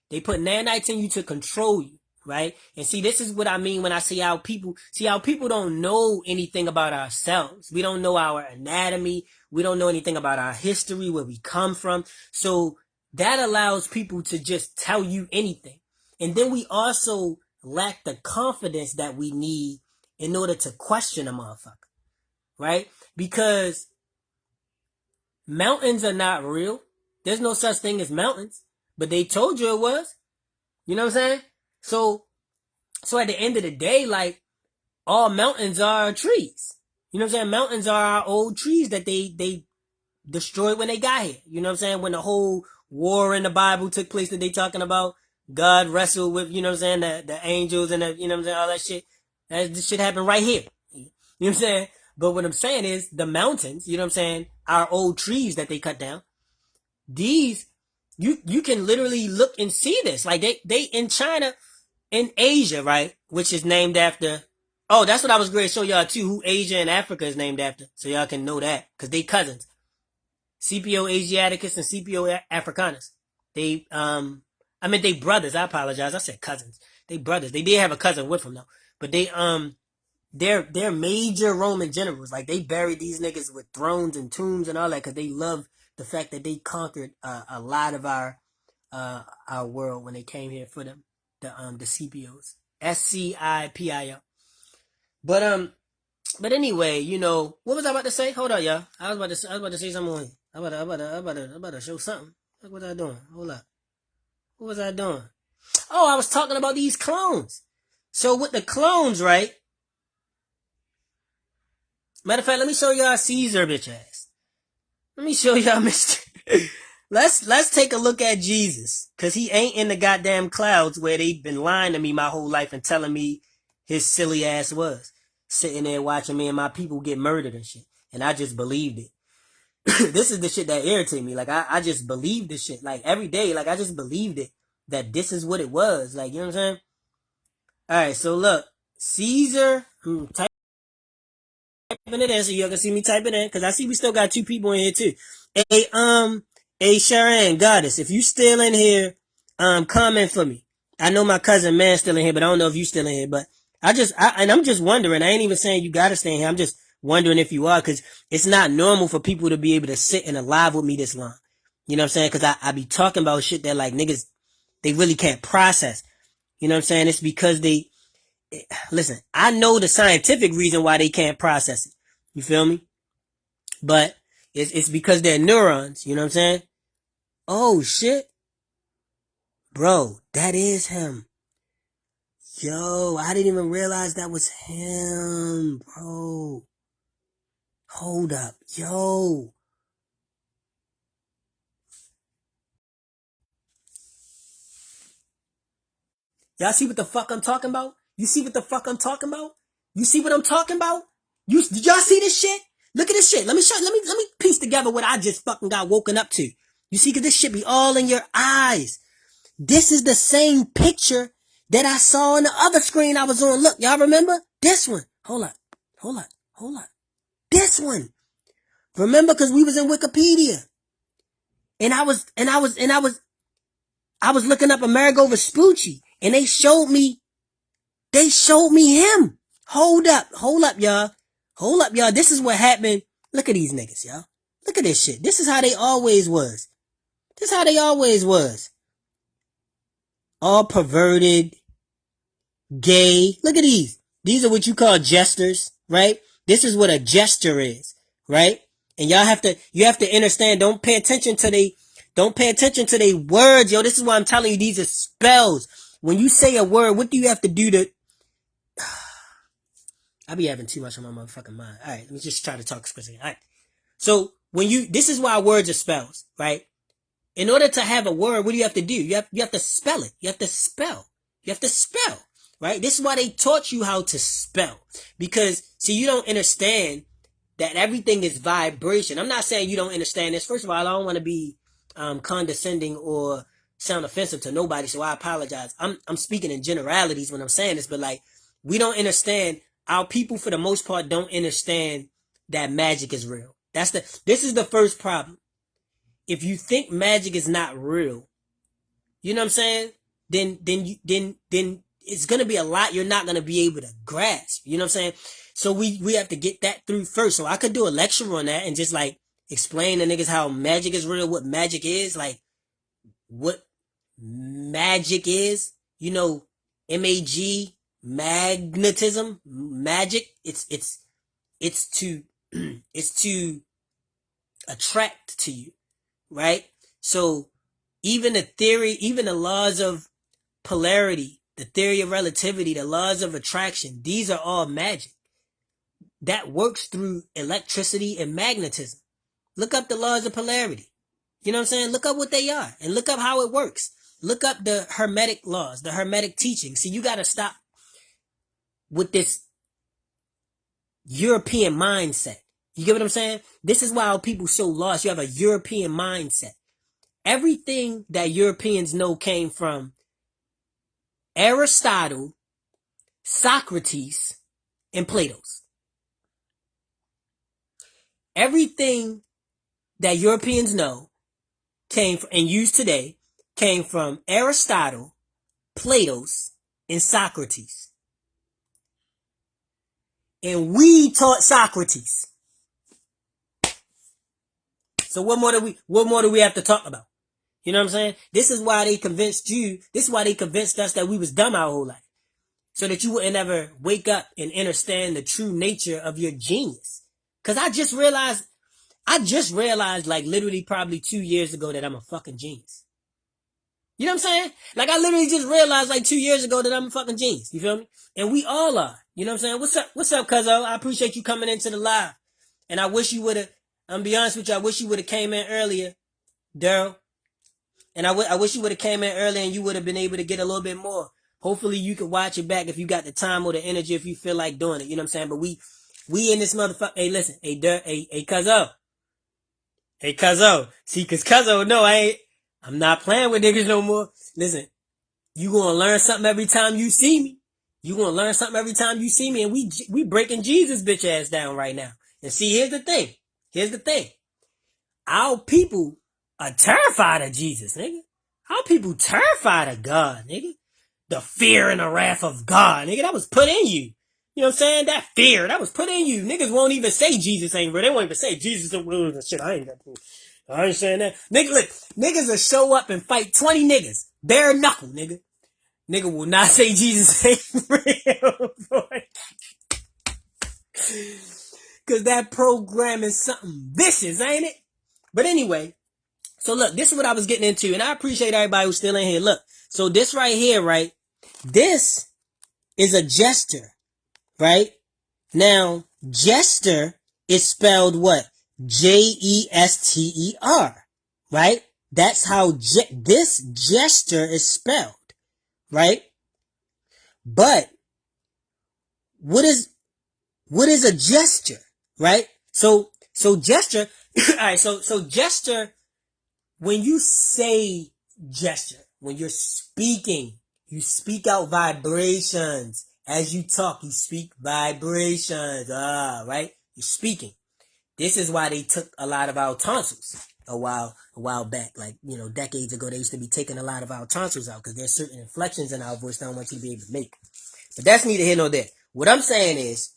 They put nanites in you to control you, right? And see, this is what I mean when I say our people. See, our people don't know anything about ourselves. We don't know our anatomy. We don't know anything about our history, where we come from. So that allows people to just tell you anything. And then we also lack the confidence that we need in order to question a motherfucker, right? Because mountains are not real. There's no such thing as mountains, but they told you it was. You know what I'm saying? So at the end of the day, like, all mountains are trees. You know what I'm saying? Mountains are our old trees that they destroyed when they got here. You know what I'm saying? When the whole war in the Bible took place that they talking about, God wrestled with, you know what I'm saying, the angels and the, you know what I'm saying, all that shit. This shit happened right here. You know what I'm saying? But what I'm saying is the mountains, you know what I'm saying, our old trees that they cut down, these, you can literally look and see this. Like they in China, in Asia, right, which is named after, oh, that's what I was going to show y'all too, who Asia and Africa is named after, so y'all can know that, because they cousins. Scipio Asiaticus and Scipio Africanus. They they brothers. I apologize. I said cousins. They brothers. They did have a cousin with them though. But they're major Roman generals. Like, they buried these niggas with thrones and tombs and all that, because they love the fact that they conquered a lot of our world when they came here for them. The Scipios. Scipio. But anyway, you know, what was I about to say? Hold on, y'all. I was about to say something. I'm about to show something. What was I doing? Hold up. What was I doing? Oh, I was talking about these clones. So with the clones, right? Matter of fact, let me show y'all Caesar, bitch ass. Let me show y'all Mr. Let's take a look at Jesus, cause he ain't in the goddamn clouds where they've been lying to me my whole life and telling me his silly ass was sitting there watching me and my people get murdered and shit, and I just believed it. This is the shit that irritated me. Like, I just believed this shit. Like, every day, like, I just believed it, that this is what it was. Like, you know what I'm saying? All right, so look, Caesar. Typing it in so y'all can see me type it in, because I see we still got two people in here too. A Sharon Goddess, if you still in here, comment for me. I know my cousin man still in here, but I don't know if you still in here. But I'm just wondering. I ain't even saying you gotta stay in here. I'm just wondering if you are, because it's not normal for people to be able to sit in a live with me this long. You know what I'm saying? Because I be talking about shit that, like, niggas, they really can't process. You know what I'm saying? It's because listen, I know the scientific reason why they can't process it. You feel me? But it's because they're neurons. You know what I'm saying? Oh, shit. Bro, that is him. Yo, I didn't even realize that was him, bro. Hold up. Yo. Y'all see what the fuck I'm talking about? You see what the fuck I'm talking about? You see what I'm talking about? Did y'all see this shit? Look at this shit. Let me piece together what I just fucking got woken up to. You see, cause this shit be all in your eyes. This is the same picture that I saw on the other screen I was on. Look, y'all remember? This one. Hold on. This one. Remember, cause we was in Wikipedia. And I was looking up Amerigo Vespucci. And they showed me him. Hold up, y'all. This is what happened. Look at these niggas, y'all. Look at this shit. This is how they always was. All perverted, gay. Look at these. These are what you call jesters, right? This is what a jester is, right? And you have to understand, don't pay attention to they words, yo. This is why I'm telling you, these are spells. When you say a word, what do you have to do to... I be having too much on my motherfucking mind. All right, let me just try to talk specifically. All right. So this is why words are spells, right? In order to have a word, what do you have to do? You have to spell it. You have to spell, right? This is why they taught you how to spell. Because, see, you don't understand that everything is vibration. I'm not saying you don't understand this. First of all, I don't want to be condescending or sound offensive to nobody, so I apologize. I'm speaking in generalities when I'm saying this, but like, we don't understand. Our people, for the most part, don't understand that magic is real. This is the first problem. If you think magic is not real, you know what I'm saying? Then it's gonna be a lot you're not gonna be able to grasp. You know what I'm saying? So we have to get that through first. So I could do a lecture on that and just like explain to niggas how magic is real, what magic is, like what magic is. You know, MAG, magnetism, magic. It's to attract to you. Right? So even the laws of polarity, the theory of relativity, the laws of attraction, these are all magic. That works through electricity and magnetism. Look up the laws of polarity. You know what I'm saying? Look up what they are and look up how it works. Look up the Hermetic laws, the Hermetic teaching. See, you got to stop with this European mindset. You get what I'm saying? This is why people so lost. You have a European mindset. Everything that Europeans know came from Aristotle, Socrates, and Plato's. Everything that Europeans know came from, and use today came from Aristotle, Plato's, and Socrates. And we taught Socrates. So what more do we have to talk about? You know what I'm saying? This is why they convinced us that we was dumb our whole life. So that you wouldn't ever wake up and understand the true nature of your genius. Cause I just realized like literally probably 2 years ago that I'm a fucking genius. You know what I'm saying? Like I literally just realized like 2 years ago that I'm a fucking genius. You feel me? And we all are. You know what I'm saying? What's up, cuzzo? I appreciate you coming into the live. And I wish you would've, I'm be honest with you, I wish you would've came in earlier, Daryl. And I wish you would've came in earlier and you would've been able to get a little bit more. Hopefully you could watch it back if you got the time or the energy, if you feel like doing it. You know what I'm saying? But we in this motherfucker. Hey, listen. Hey, cuzzo. Hey, cuzzo. See, cause cuzzo, no, I'm not playing with niggas no more. Listen, you gonna learn something every time you see me. And we breaking Jesus bitch ass down right now. And see, here's the thing. Our people are terrified of Jesus, nigga. Our people terrified of God, nigga. The fear and the wrath of God, nigga, that was put in you. You know what I'm saying? That fear, that was put in you. Niggas won't even say Jesus ain't real. They won't even say Jesus ain't real. Shit, I ain't saying that. Nigga, look, niggas will show up and fight 20 niggas. Bare knuckle, nigga. Nigga will not say Jesus ain't real, boy. Cause that program is something vicious, ain't it? But anyway, so look, this is what I was getting into. And I appreciate everybody who's still in here. Look, so this right here, right? This is a jester, right? Now, jester is spelled what? Jester, right? That's how this jester is spelled, right? But what is a gesture, right? So gesture, all right, so gesture, when you say gesture, when you're speaking, you speak out vibrations. As you talk, you speak vibrations, right? You're speaking. This is why they took a lot of our tonsils a while back. Like, decades ago, they used to be taking a lot of our tonsils out because there's certain inflections in our voice they don't want you to be able to make. But that's neither here nor there. What I'm saying is,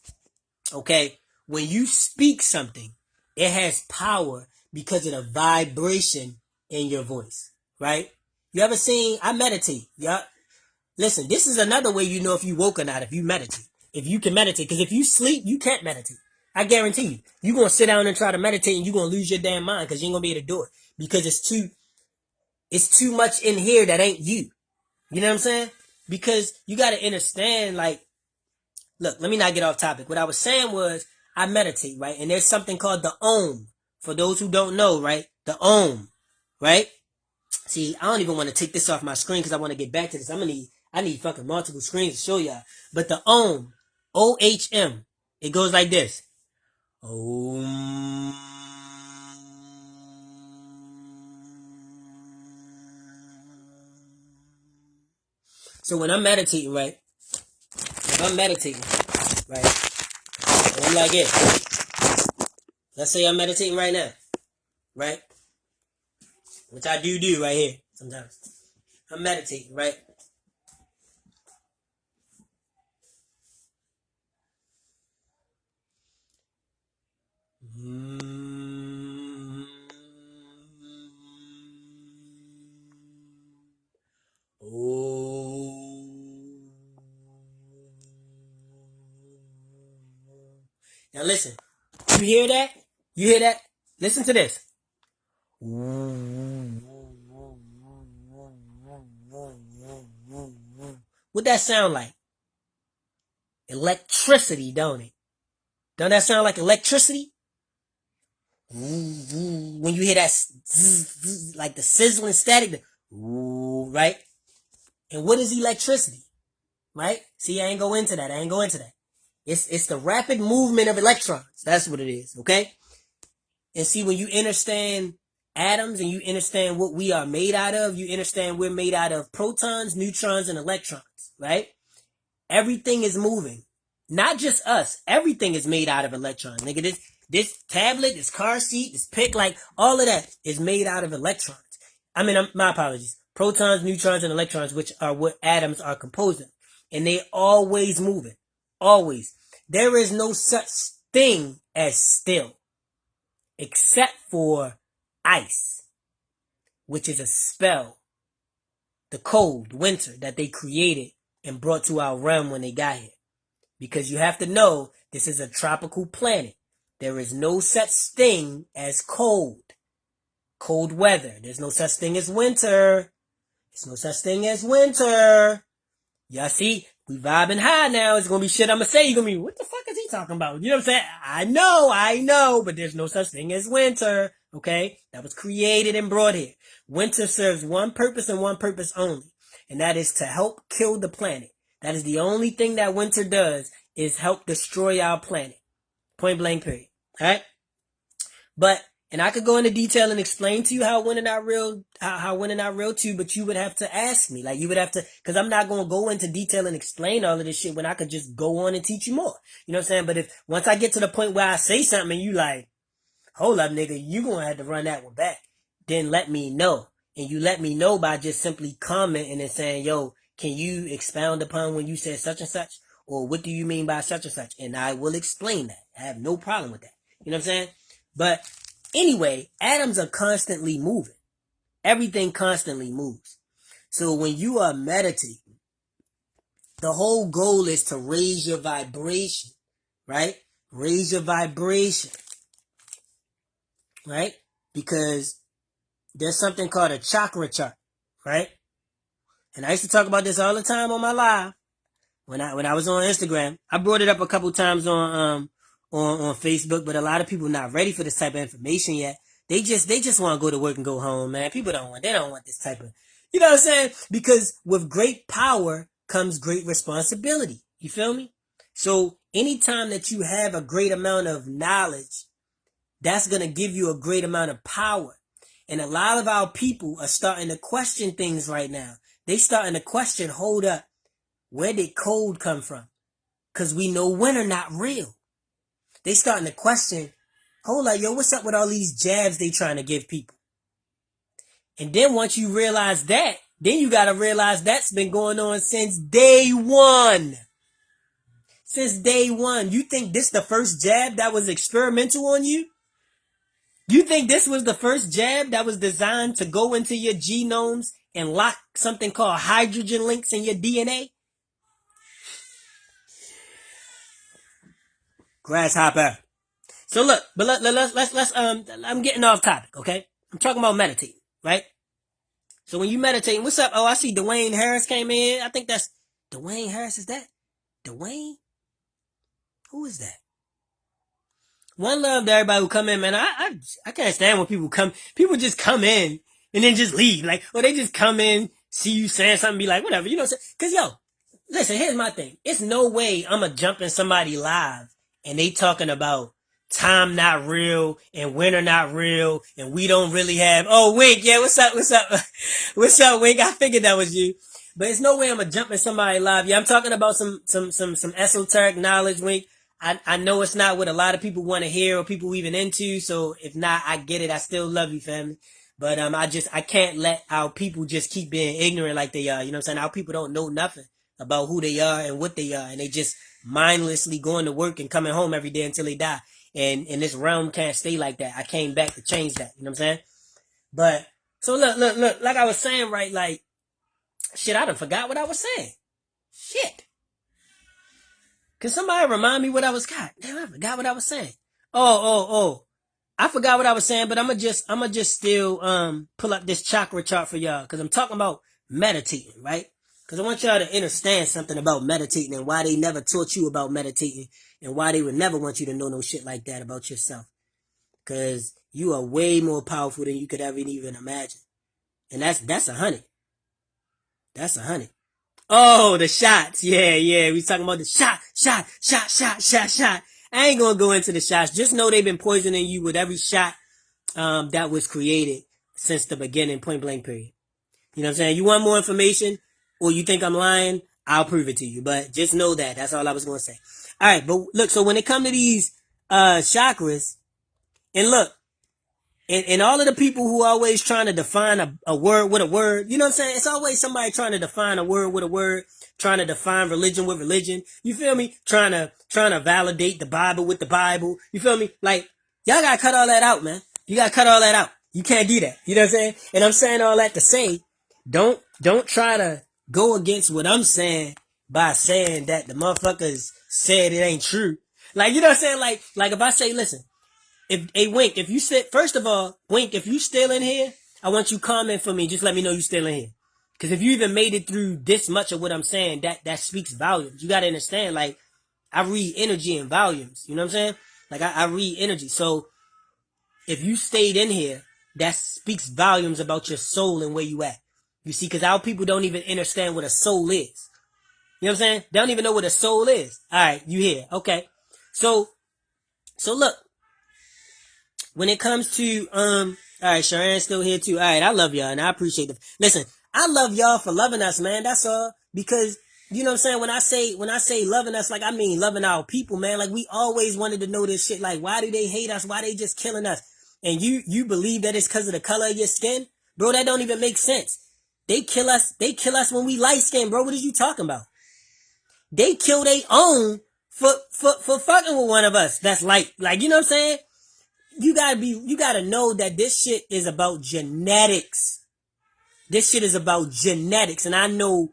okay, when you speak something, it has power because of the vibration in your voice, right? You ever seen, I meditate. Yeah. Listen, this is another way you know if you woke or not, if you meditate. If you can meditate. Because if you sleep, you can't meditate. I guarantee you. You're going to sit down and try to meditate and you're going to lose your damn mind because you ain't going to be able to do it. Because it's too much in here that ain't you. You know what I'm saying? Because you got to understand, like, look, let me not get off topic. What I was saying was, I meditate, right? And there's something called the Om. For those who don't know, right? The Om, right? See, I don't even want to take this off my screen because I want to get back to this. I need fucking multiple screens to show y'all. But the Om, O-H-M, it goes like this. Om. So when I'm meditating, right? If I'm meditating, right? And I'm like this. Let's say I'm meditating right now, right? Which I do right here sometimes. I'm meditating, right? Now listen. You hear that? You hear that? Listen to this. What that sound like? Electricity, don't it? Don't that sound like electricity? When you hear that, like the sizzling static, right? And what is electricity? Right? See, I ain't go into that. It's the rapid movement of electrons. That's what it is, okay? And see, when you understand atoms and you understand what we are made out of, you understand we're made out of protons, neutrons, and electrons, right? Everything is moving. Not just us. Everything is made out of electrons. Nigga, this tablet, this car seat, this pick, like, all of that is made out of electrons. I mean, my apologies. Protons, neutrons, and electrons, which are what atoms are composed of. And they always moving. Always. There is no such thing as still. Except for ice. Which is a spell. The cold, winter, that they created and brought to our realm when they got here. Because you have to know, this is a tropical planet. There is no such thing as cold. Cold weather. There's no such thing as winter. There's no such thing as winter. Y'all see, we vibing high now. It's going to be shit I'm going to say. You're going to be, what the fuck is he talking about? You know what I'm saying? I know, but there's no such thing as winter. Okay? That was created and brought here. Winter serves one purpose and one purpose only. And that is to help kill the planet. That is the only thing that winter does, is help destroy our planet. Point blank period. Alright? But, and I could go into detail and explain to you how winter not real, how winter not real too, but you would have to ask me. Like, you would have to, cause I'm not going to go into detail and explain all of this shit when I could just go on and teach you more. You know what I'm saying? But if, once I get to the point where I say something and you like, hold up nigga, you going to have to run that one back. Then let me know. And you let me know by just simply commenting and saying, yo, can you expound upon when you said such and such? Or what do you mean by such and such? And I will explain that. I have no problem with that. You know what I'm saying? But anyway, atoms are constantly moving. Everything constantly moves. So when you are meditating, the whole goal is to raise your vibration, right? Raise your vibration, right? Because there's something called a chakra chart, right? And I used to talk about this all the time on my live when I was on Instagram. I brought it up a couple times on Facebook, but a lot of people not ready for this type of information yet. They just want to go to work and go home, man. They don't want this type of, you know what I'm saying? Because with great power comes great responsibility. You feel me? So anytime that you have a great amount of knowledge, that's going to give you a great amount of power. And a lot of our people are starting to question things right now. They starting to question, hold up, where did code come from? Because we know winter not real. They starting to question, hold up, yo, what's up with all these jabs they trying to give people? And then once you realize that, then you got to realize that's been going on since day one. Since day one. You think this the first jab that was experimental on you? You think this was the first jab that was designed to go into your genomes and lock something called hydrogen links in your DNA? Grasshopper. So look, but let's I'm getting off topic, okay? I'm talking about meditating, right? So when you meditating, what's up? Oh, I see Dwayne Harris came in. I think that's Dwayne Harris. Is that Dwayne? Who is that? One love to everybody who come in, man. I can't stand when people just come in and then just leave. Like, or they just come in, see you saying something, be like, whatever, you know what I'm saying? Cause yo, listen, here's my thing. It's no way I'm gonna jump in somebody live and they talking about time not real and winter not real and we don't really have, oh, Wink, yeah, what's up? What's up, Wink? I figured that was you. But it's no way I'm gonna jump in somebody live. Yeah, I'm talking about some esoteric knowledge, Wink. I know it's not what a lot of people want to hear or people even into. So if not, I get it. I still love you, family. But I can't let our people just keep being ignorant like they are. You know what I'm saying? Our people don't know nothing about who they are and what they are. And they just mindlessly going to work and coming home every day until they die. And this realm can't stay like that. I came back to change that. You know what I'm saying? But, so look, like I was saying, right? Like, shit, I done forgot what I was saying. Shit. Can somebody remind me what I was got? Damn, I forgot what I was saying. Oh. I forgot what I was saying, but I'ma just still pull up this chakra chart for y'all. Cause I'm talking about meditating, right? Cause I want y'all to understand something about meditating and why they never taught you about meditating and why they would never want you to know no shit like that about yourself. Cause you are way more powerful than you could ever even imagine. And that's 100. That's 100. Oh, the shots. Yeah. We talking about the shot. I ain't gonna go into the shots. Just know they've been poisoning you with every shot that was created since the beginning, point blank period. You know what I'm saying? You want more information or you think I'm lying? I'll prove it to you. But just know that. That's all I was gonna say. All right, but look, so when it comes to these chakras, and look, and all of the people who are always trying to define a word with a word, you know what I'm saying? It's always somebody trying to define a word with a word, trying to define religion with religion. You feel me? Trying to validate the Bible with the Bible. You feel me? Like, y'all gotta cut all that out, man. You gotta cut all that out. You can't do that. You know what I'm saying? And I'm saying all that to say, don't try to go against what I'm saying by saying that the motherfuckers said it ain't true. Like, you know what I'm saying? Like if I say, listen, Wink, if you sit, first of all, Wink, if you still in here, I want you comment for me. Just let me know you still in here. Because if you even made it through this much of what I'm saying, that speaks volumes. You got to understand, like, I read energy in volumes. You know what I'm saying? Like, I read energy. So, if you stayed in here, that speaks volumes about your soul and where you at. You see, because our people don't even understand what a soul is. You know what I'm saying? They don't even know what a soul is. All right, you here. Okay. So look. When it comes to, all right, Sharon's still here too. All right, I love y'all and I appreciate it. Listen, I love y'all for loving us, man. That's all. Because, you know what I'm saying? When I say loving us, like, I mean loving our people, man. Like, we always wanted to know this shit. Like, why do they hate us? Why they just killing us? And you believe that it's because of the color of your skin? Bro, that don't even make sense. They kill us when we light skin, bro. What are you talking about? They kill their own for fucking with one of us that's light. Like, you know what I'm saying? You gotta know that this shit is about genetics. This shit is about genetics, and I know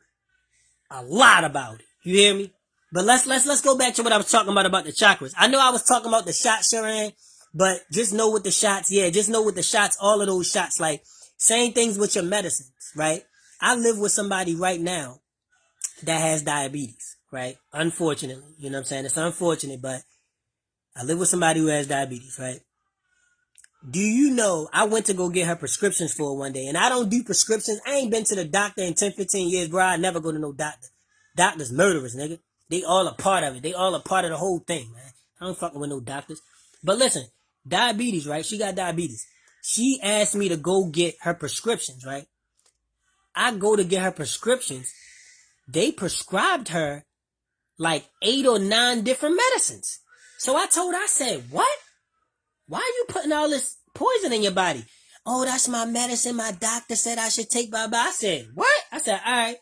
a lot about it. You hear me? But let's go back to what I was talking about the chakras. I know I was talking about the shots, Sharon, but just know with the shots, just know with the shots, all of those shots, like, same things with your medicines, right? I live with somebody right now that has diabetes, right? Unfortunately, you know what I'm saying? It's unfortunate, but I live with somebody who has diabetes, right? Do you know, I went to go get her prescriptions for her one day, and I don't do prescriptions. I ain't been to the doctor in 10, 15 years, bro. I never go to no doctor. doctors murderers, nigga. They all a part of it. They all a part of the whole thing, man. I don't fucking with no doctors. But listen, diabetes, right? She got diabetes. She asked me to go get her prescriptions, right? I go to get her prescriptions. They prescribed her like 8 or 9 different medicines. So I told her, I said, what? Why are you putting all this poison in your body? Oh, that's my medicine. My doctor said I should take blah blah. I said, what? I said, all right.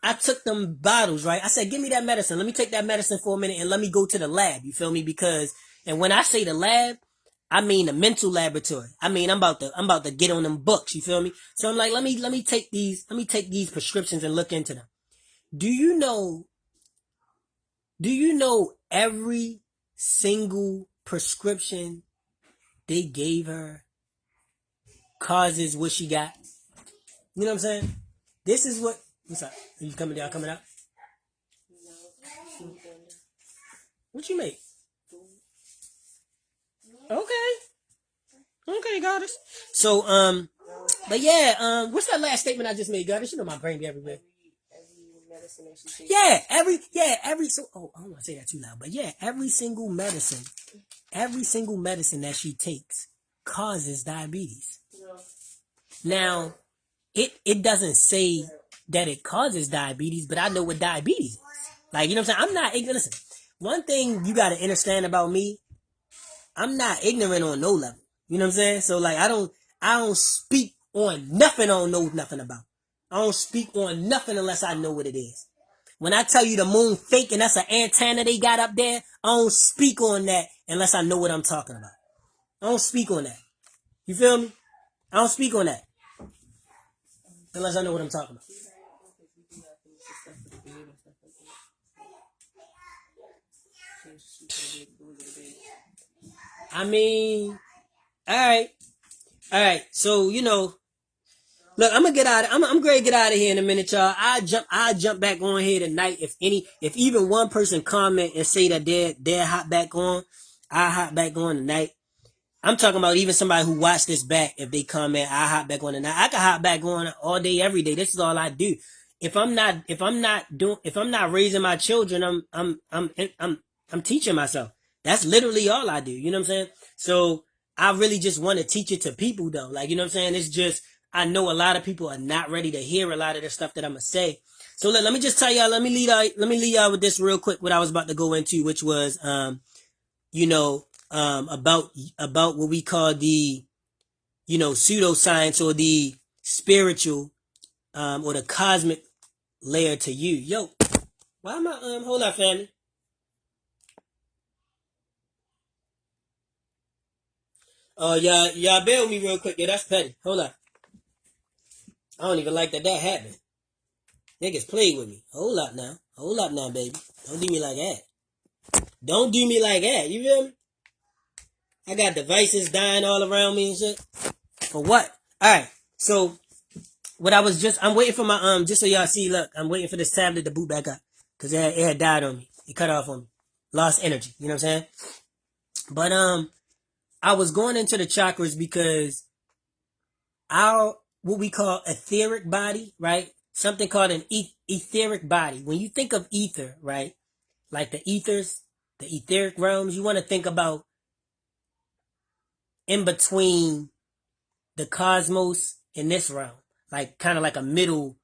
I took them bottles, right? I said, give me that medicine. Let me take that medicine for a minute and let me go to the lab. You feel me? Because, and when I say the lab, I mean the mental laboratory. I mean, I'm about to get on them books. You feel me? So I'm like, let me take these prescriptions and look into them. Do you know every single prescription they gave her causes what she got? You know what I'm saying? This is what, what's up? Are you coming down, coming out? What you make? Okay, goddess. So, but yeah, what's that last statement I just made, goddess? You know my brain be everywhere. Yeah, every, so, oh, I don't want to say that too loud, but yeah, every single medicine that she takes causes diabetes. Now, it doesn't say that it causes diabetes, but I know what diabetes is. Like, you know what I'm saying? I'm not ignorant. Listen, one thing you got to understand about me, I'm not ignorant on no level. You know what I'm saying? So like, I don't speak on nothing I don't know nothing about. I don't speak on nothing unless I know what it is. When I tell you the moon fake and that's an antenna they got up there, I don't speak on that unless I know what I'm talking about. I don't speak on that. You feel me? I don't speak on that unless I know what I'm talking about. I mean, all right. So you know, look, I'm gonna get out. I'm going to get out of here in a minute, y'all. I jump back on here tonight. If even one person comment and say that they're hop back on, I hop back on tonight. I'm talking about even somebody who watched this back. If they comment, I hop back on tonight. I can hop back on all day, every day. This is all I do. If I'm not raising my children, I'm teaching myself. That's literally all I do. You know what I'm saying? So I really just want to teach it to people though. Like, you know what I'm saying? It's just, I know a lot of people are not ready to hear a lot of the stuff that I'm going to say. So let me just tell y'all, let me lead y'all with this real quick, what I was about to go into, which was, about what we call the, pseudoscience or the spiritual, or the cosmic layer to you. Yo, why am I, hold up, family. Y'all bear with me real quick. Yeah, that's petty. Hold up. I don't even like that happened. Niggas play with me. Hold up now, baby. Don't do me like that. You feel me? I got devices dying all around me and shit. For what? Alright. So, I'm waiting for my, just so y'all see, look, I'm waiting for this tablet to boot back up. Cause it had died on me. It cut off on me. Lost energy. You know what I'm saying? But, I was going into the chakras because what we call etheric body, right? Something called an etheric body. When you think of ether, right? Like the ethers, the etheric realms, you want to think about in between the cosmos and this realm. Like kind of like a middle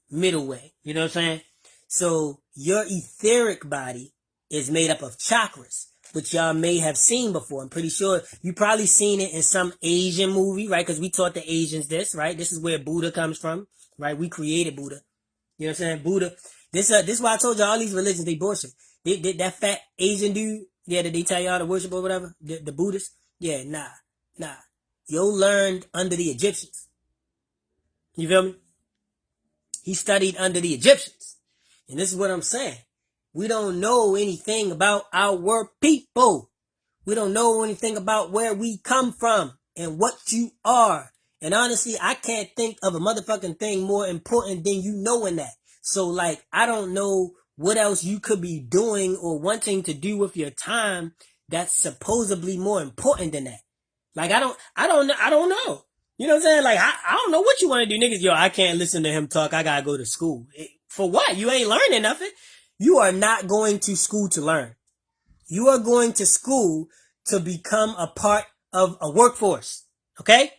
way. You know what I'm saying? So your etheric body is made up of chakras, which y'all may have seen before. I'm pretty sure you probably seen it in some Asian movie, right? Because we taught the Asians this, right? This is where Buddha comes from, right? We created Buddha. You know what I'm saying? Buddha. This is why I told you all these religions, they bullshit. That fat Asian dude, yeah, did they tell y'all to worship or whatever? The Buddhists? Yeah, nah. Yo learned under the Egyptians. You feel me? He studied under the Egyptians. And this is what I'm saying. We don't know anything about our people. We don't know anything about where we come from and what you are. And honestly, I can't think of a motherfucking thing more important than you knowing that. So like, I don't know what else you could be doing or wanting to do with your time that's supposedly more important than that. Like, I don't know. You know what I'm saying? Like, I don't know what you want to do, niggas. Yo, I can't listen to him talk. I gotta go to school. For what? You ain't learning nothing. You are not going to school to learn. You are going to school to become a part of a workforce. Okay?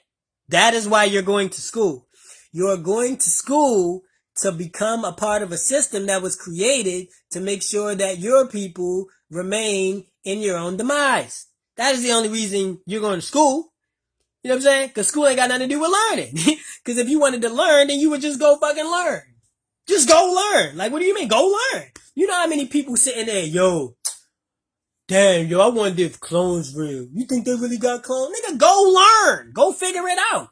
That is why you're going to school. You're going to school to become a part of a system that was created to make sure that your people remain in your own demise. That is the only reason you're going to school. You know what I'm saying? Because school ain't got nothing to do with learning. Because if you wanted to learn, then you would just go fucking learn. Just go learn. Like, what do you mean? Go learn. You know how many people sitting there, yo, damn, yo, I wonder if clones real. You think they really got clones? Nigga, go learn. Go figure it out.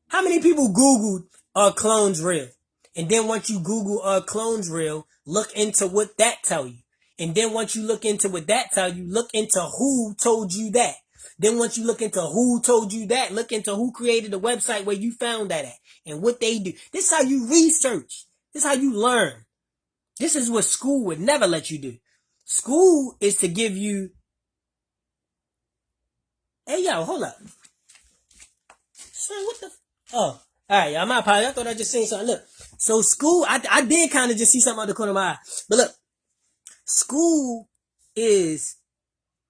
How many people Googled, are clones real? And then once you Google, are clones real, look into what that tell you. And then once you look into what that tell you, look into who told you that. Then once you look into who told you that, look into who created the website where you found that at and what they do. This is how you research. This is how you learn. This is what school would never let you do. School is to give you... Hey, yo, hold up. Son, what the... Oh, alright, y'all, my apologies. I thought I just seen something. Look, so school, I did kind of just see something out the corner of my eye. But look, school is,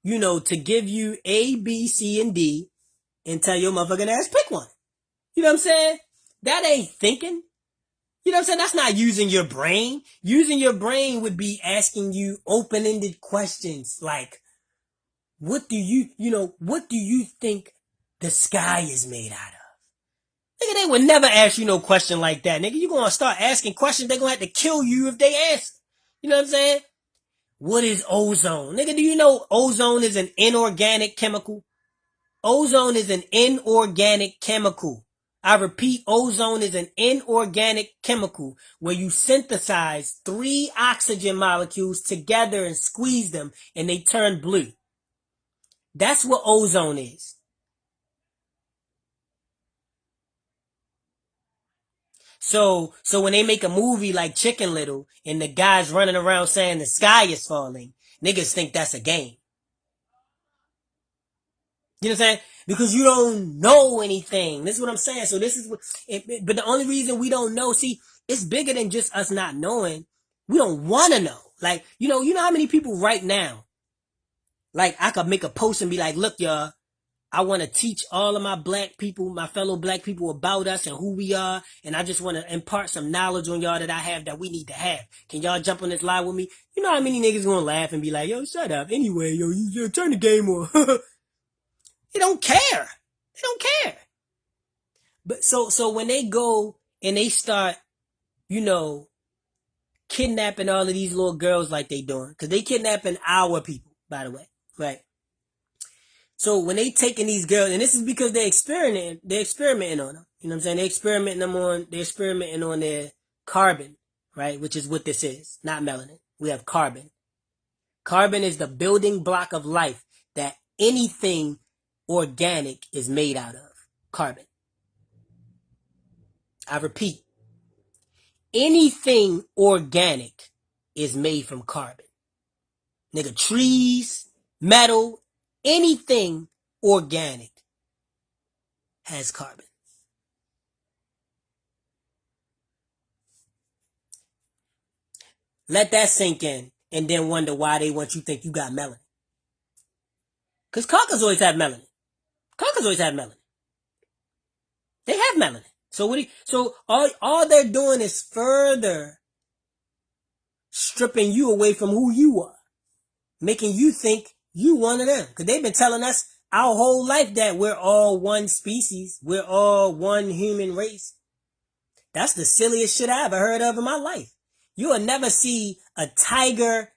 you know, to give you A, B, C, and D and tell your motherfucking ass pick one. You know what I'm saying? That ain't thinking. You know what I'm saying? That's not using your brain. Using your brain would be asking you open-ended questions like, what do you think the sky is made out of? Nigga, they would never ask you no question like that. Nigga, you gonna start asking questions, they gonna have to kill you if they ask. You know what I'm saying? What is ozone? Nigga, do you know ozone is an inorganic chemical? Ozone is an inorganic chemical. I repeat, ozone is an inorganic chemical where you synthesize 3 oxygen molecules together and squeeze them and they turn blue. That's what ozone is. So when they make a movie like Chicken Little and the guy's running around saying the sky is falling, niggas think that's a game. You know what I'm saying? Because you don't know anything. This is what I'm saying. So this is what, but the only reason we don't know, see, it's bigger than just us not knowing. We don't want to know. Like, you know how many people right now, like I could make a post and be like, look, y'all, I want to teach all of my black people, my fellow black people about us and who we are. And I just want to impart some knowledge on y'all that I have that we need to have. Can y'all jump on this live with me? You know how many niggas gonna laugh and be like, yo, shut up. Anyway, yo, you turn the game on. They don't care. They don't care. But so when they go and they start, you know, kidnapping all of these little girls like they doing, because they kidnapping our people, by the way, right? So when they taking these girls, and this is because they're experimenting on them. You know what I'm saying? They're experimenting on their carbon, right? Which is what this is, not melanin. We have carbon. Carbon is the building block of life that anything organic is made out of. Carbon. I repeat, anything organic is made from carbon. Nigga, trees, metal, anything organic has carbon. Let that sink in and then wonder why they want you to think you got melanin. Because cockers always have melanin. Cockers always have melanin. They have melanin. So all they're doing is further stripping you away from who you are. Making you think you one of them. Because they've been telling us our whole life that we're all one species. We're all one human race. That's the silliest shit I ever heard of in my life. You will never see a tiger,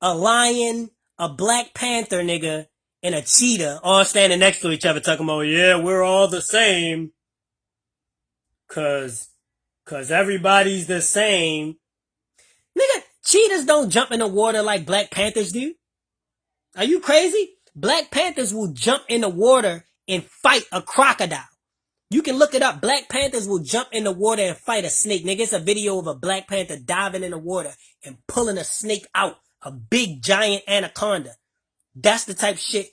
a lion, a black panther nigga, and a cheetah all standing next to each other talking about, yeah, we're all the same. Cause everybody's the same. Nigga, cheetahs don't jump in the water like black panthers do. Are you crazy? Black panthers will jump in the water and fight a crocodile. You can look it up. Black panthers will jump in the water and fight a snake. Nigga, it's a video of a black panther diving in the water and pulling a snake out. A big giant anaconda. That's the type of shit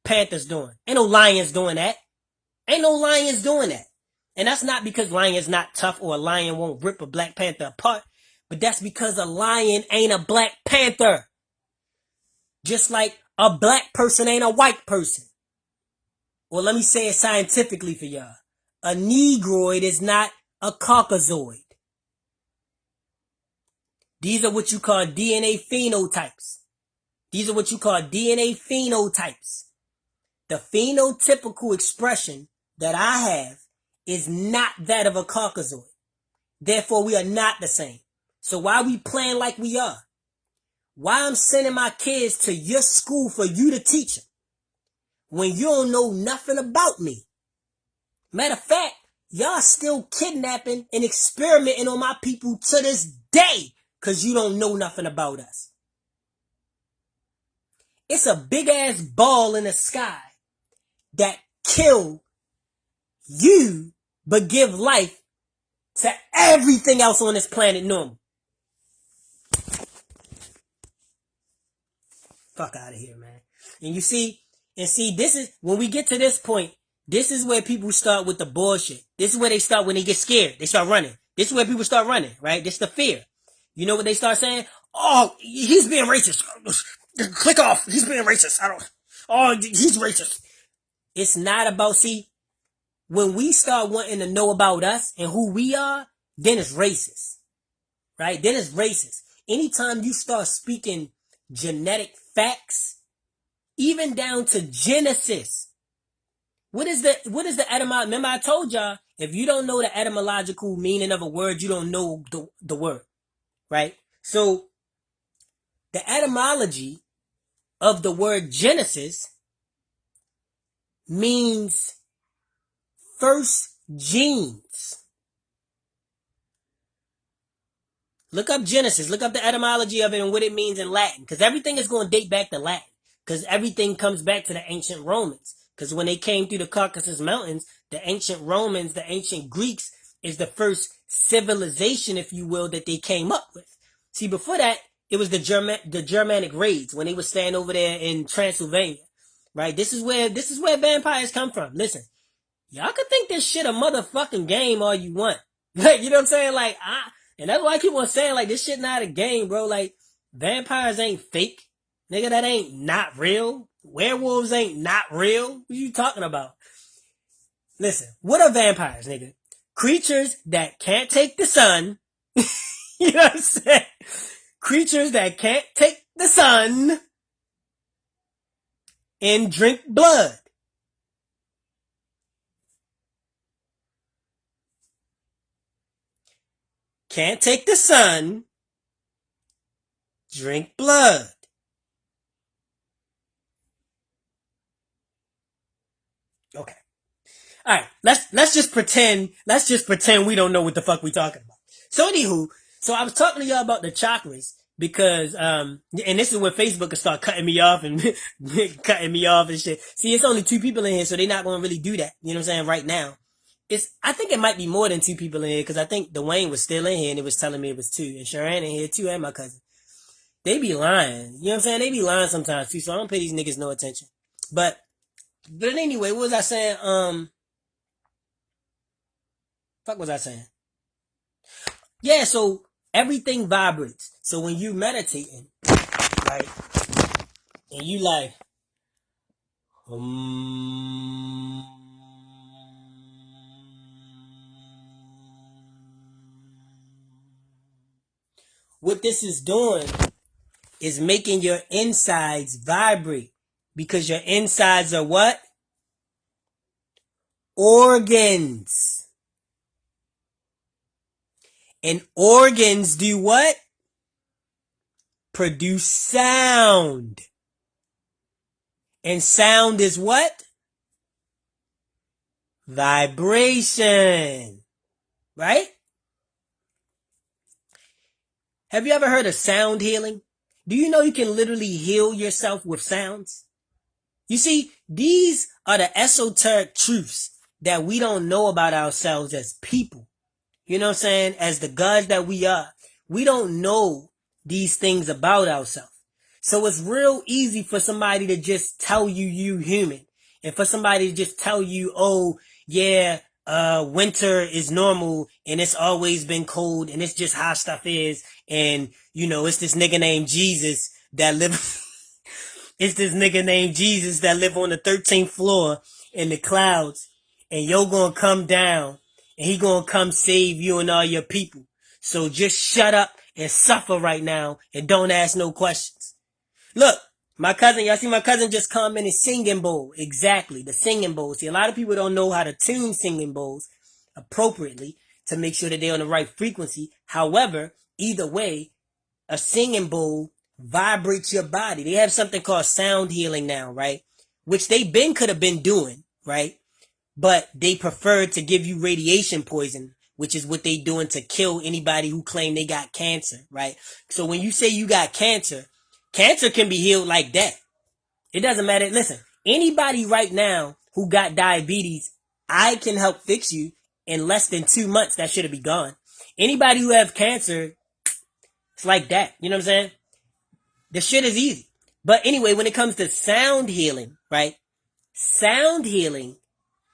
panthers doing. Ain't no lions doing that. Ain't no lions doing that. And that's not because lions not tough or a lion won't rip a black panther apart. But that's because a lion ain't a Black Panther. Just like a black person ain't a white person. Or let me say it scientifically for y'all. A Negroid is not a Caucasoid. These are what you call DNA phenotypes. These are what you call DNA phenotypes. The phenotypical expression that I have is not that of a Caucasoid. Therefore, we are not the same. So why we playing like we are? Why I'm sending my kids to your school for you to teach them when you don't know nothing about me? Matter of fact, y'all still kidnapping and experimenting on my people to this day because you don't know nothing about us. It's a big ass ball in the sky that kill you but give life to everything else on this planet normal. Fuck out of here, man. And you see, this is, when we get to this point, this is where people start with the bullshit. This is where they start when they get scared. They start running. This is where people start running, right? This is the fear. You know what they start saying? Oh, he's being racist. Click off. He's being racist. He's racist. It's not about, see, when we start wanting to know about us and who we are, then it's racist, right? Then it's racist. Anytime you start speaking genetic facts, even down to Genesis, what is the etymology? Remember I told y'all, if you don't know the etymological meaning of a word, you don't know the word, right? So the etymology of the word Genesis means first genes. Look up Genesis. Look up the etymology of it and what it means in Latin. Because everything is going to date back to Latin. Because everything comes back to the ancient Romans. Because when they came through the Caucasus Mountains, the ancient Romans, the ancient Greeks is the first civilization, if you will, that they came up with. See, before that, it was the Germanic raids when they were staying over there in Transylvania. Right? This is where vampires come from. Listen, y'all can think this shit a motherfucking game all you want. Like, you know what I'm saying? Like, and that's why I keep on saying, like, this shit not a game, bro. Like, vampires ain't fake. Nigga, that ain't not real. Werewolves ain't not real. What you talking about? Listen, what are vampires, nigga? Creatures that can't take the sun. You know what I'm saying? Creatures that can't take the sun and drink blood. Can't take the sun, drink blood. Okay. All right. Let's just pretend we don't know what the fuck we talking about. So anywho, I was talking to y'all about the chakras because and this is where Facebook will start cutting me off and cutting me off and shit. See, it's only 2 people in here, so they're not going to really do that. You know what I'm saying? Right now. I think it might be more than 2 people in here because I think Dwayne was still in here and it was telling me it was 2. And Sharon in here too, and my cousin. They be lying. You know what I'm saying? They be lying sometimes too, so I don't pay these niggas no attention. But anyway, what was I saying? Fuck was I saying? Yeah, so everything vibrates. So when you meditating, right, and you like, what this is doing is making your insides vibrate. Because your insides are what? Organs. And organs do what? Produce sound. And sound is what? Vibration. Right? Have you ever heard of sound healing? Do you know you can literally heal yourself with sounds? You see, these are the esoteric truths that we don't know about ourselves as people. You know what I'm saying? As the gods that we are, we don't know these things about ourselves. So it's real easy for somebody to just tell you human. And for somebody to just tell you, oh, yeah, winter is normal and it's always been cold and it's just how stuff is. And, it's this nigga named Jesus that live, it's this nigga named Jesus that live on the 13th floor in the clouds. And you're gonna come down and he gonna come save you and all your people. So just shut up and suffer right now and don't ask no questions. Look, my cousin, y'all see my cousin just commented singing bowl. Exactly, the singing bowl. See, a lot of people don't know how to tune singing bowls appropriately to make sure that they're on the right frequency. However, either way, a singing bowl vibrates your body. They have something called sound healing now, right? Which they could have been doing, right? But they preferred to give you radiation poison, which is what they doing to kill anybody who claim they got cancer, right? So when you say you got cancer, cancer can be healed like that. It doesn't matter. Listen, anybody right now who got diabetes, I can help fix you in less than 2 months. That should be gone. Anybody who have cancer, it's like that. You know what I'm saying? The shit is easy. But anyway, when it comes to sound healing, right? Sound healing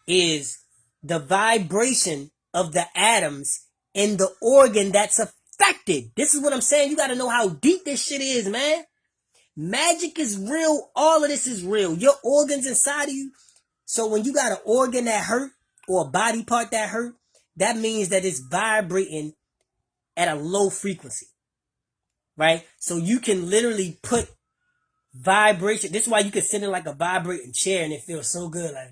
is the vibration of the atoms in the organ that's affected. This is what I'm saying. You got to know how deep this shit is, man. Magic is real. All of this is real. Your organs inside of you. So when you got an organ that hurt or a body part that hurt, that means that it's vibrating at a low frequency, right? So you can literally put vibration. This is why you can sit in like a vibrating chair and it feels so good. Like,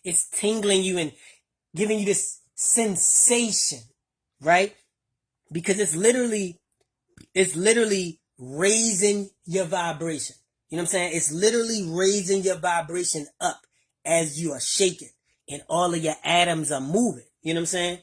it's tingling you and giving you this sensation, right? Because it's literally raising your vibration. You know what I'm saying? It's literally raising your vibration up as you are shaking and all of your atoms are moving. You know what I'm saying?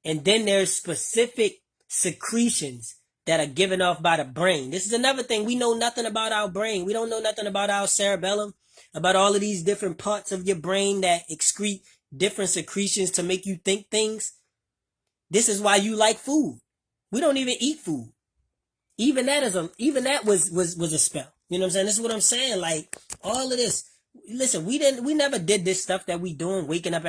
And then there's specific secretions that are given off by the brain. This is another thing. We know nothing about our brain. We don't know nothing about our cerebellum, about all of these different parts of your brain that excrete different secretions to make you think things. This is why you like food. We don't even eat food. Even that was a spell. You know what I'm saying? This is what I'm saying. Like all of this. Listen, we never did this stuff that we doing, waking up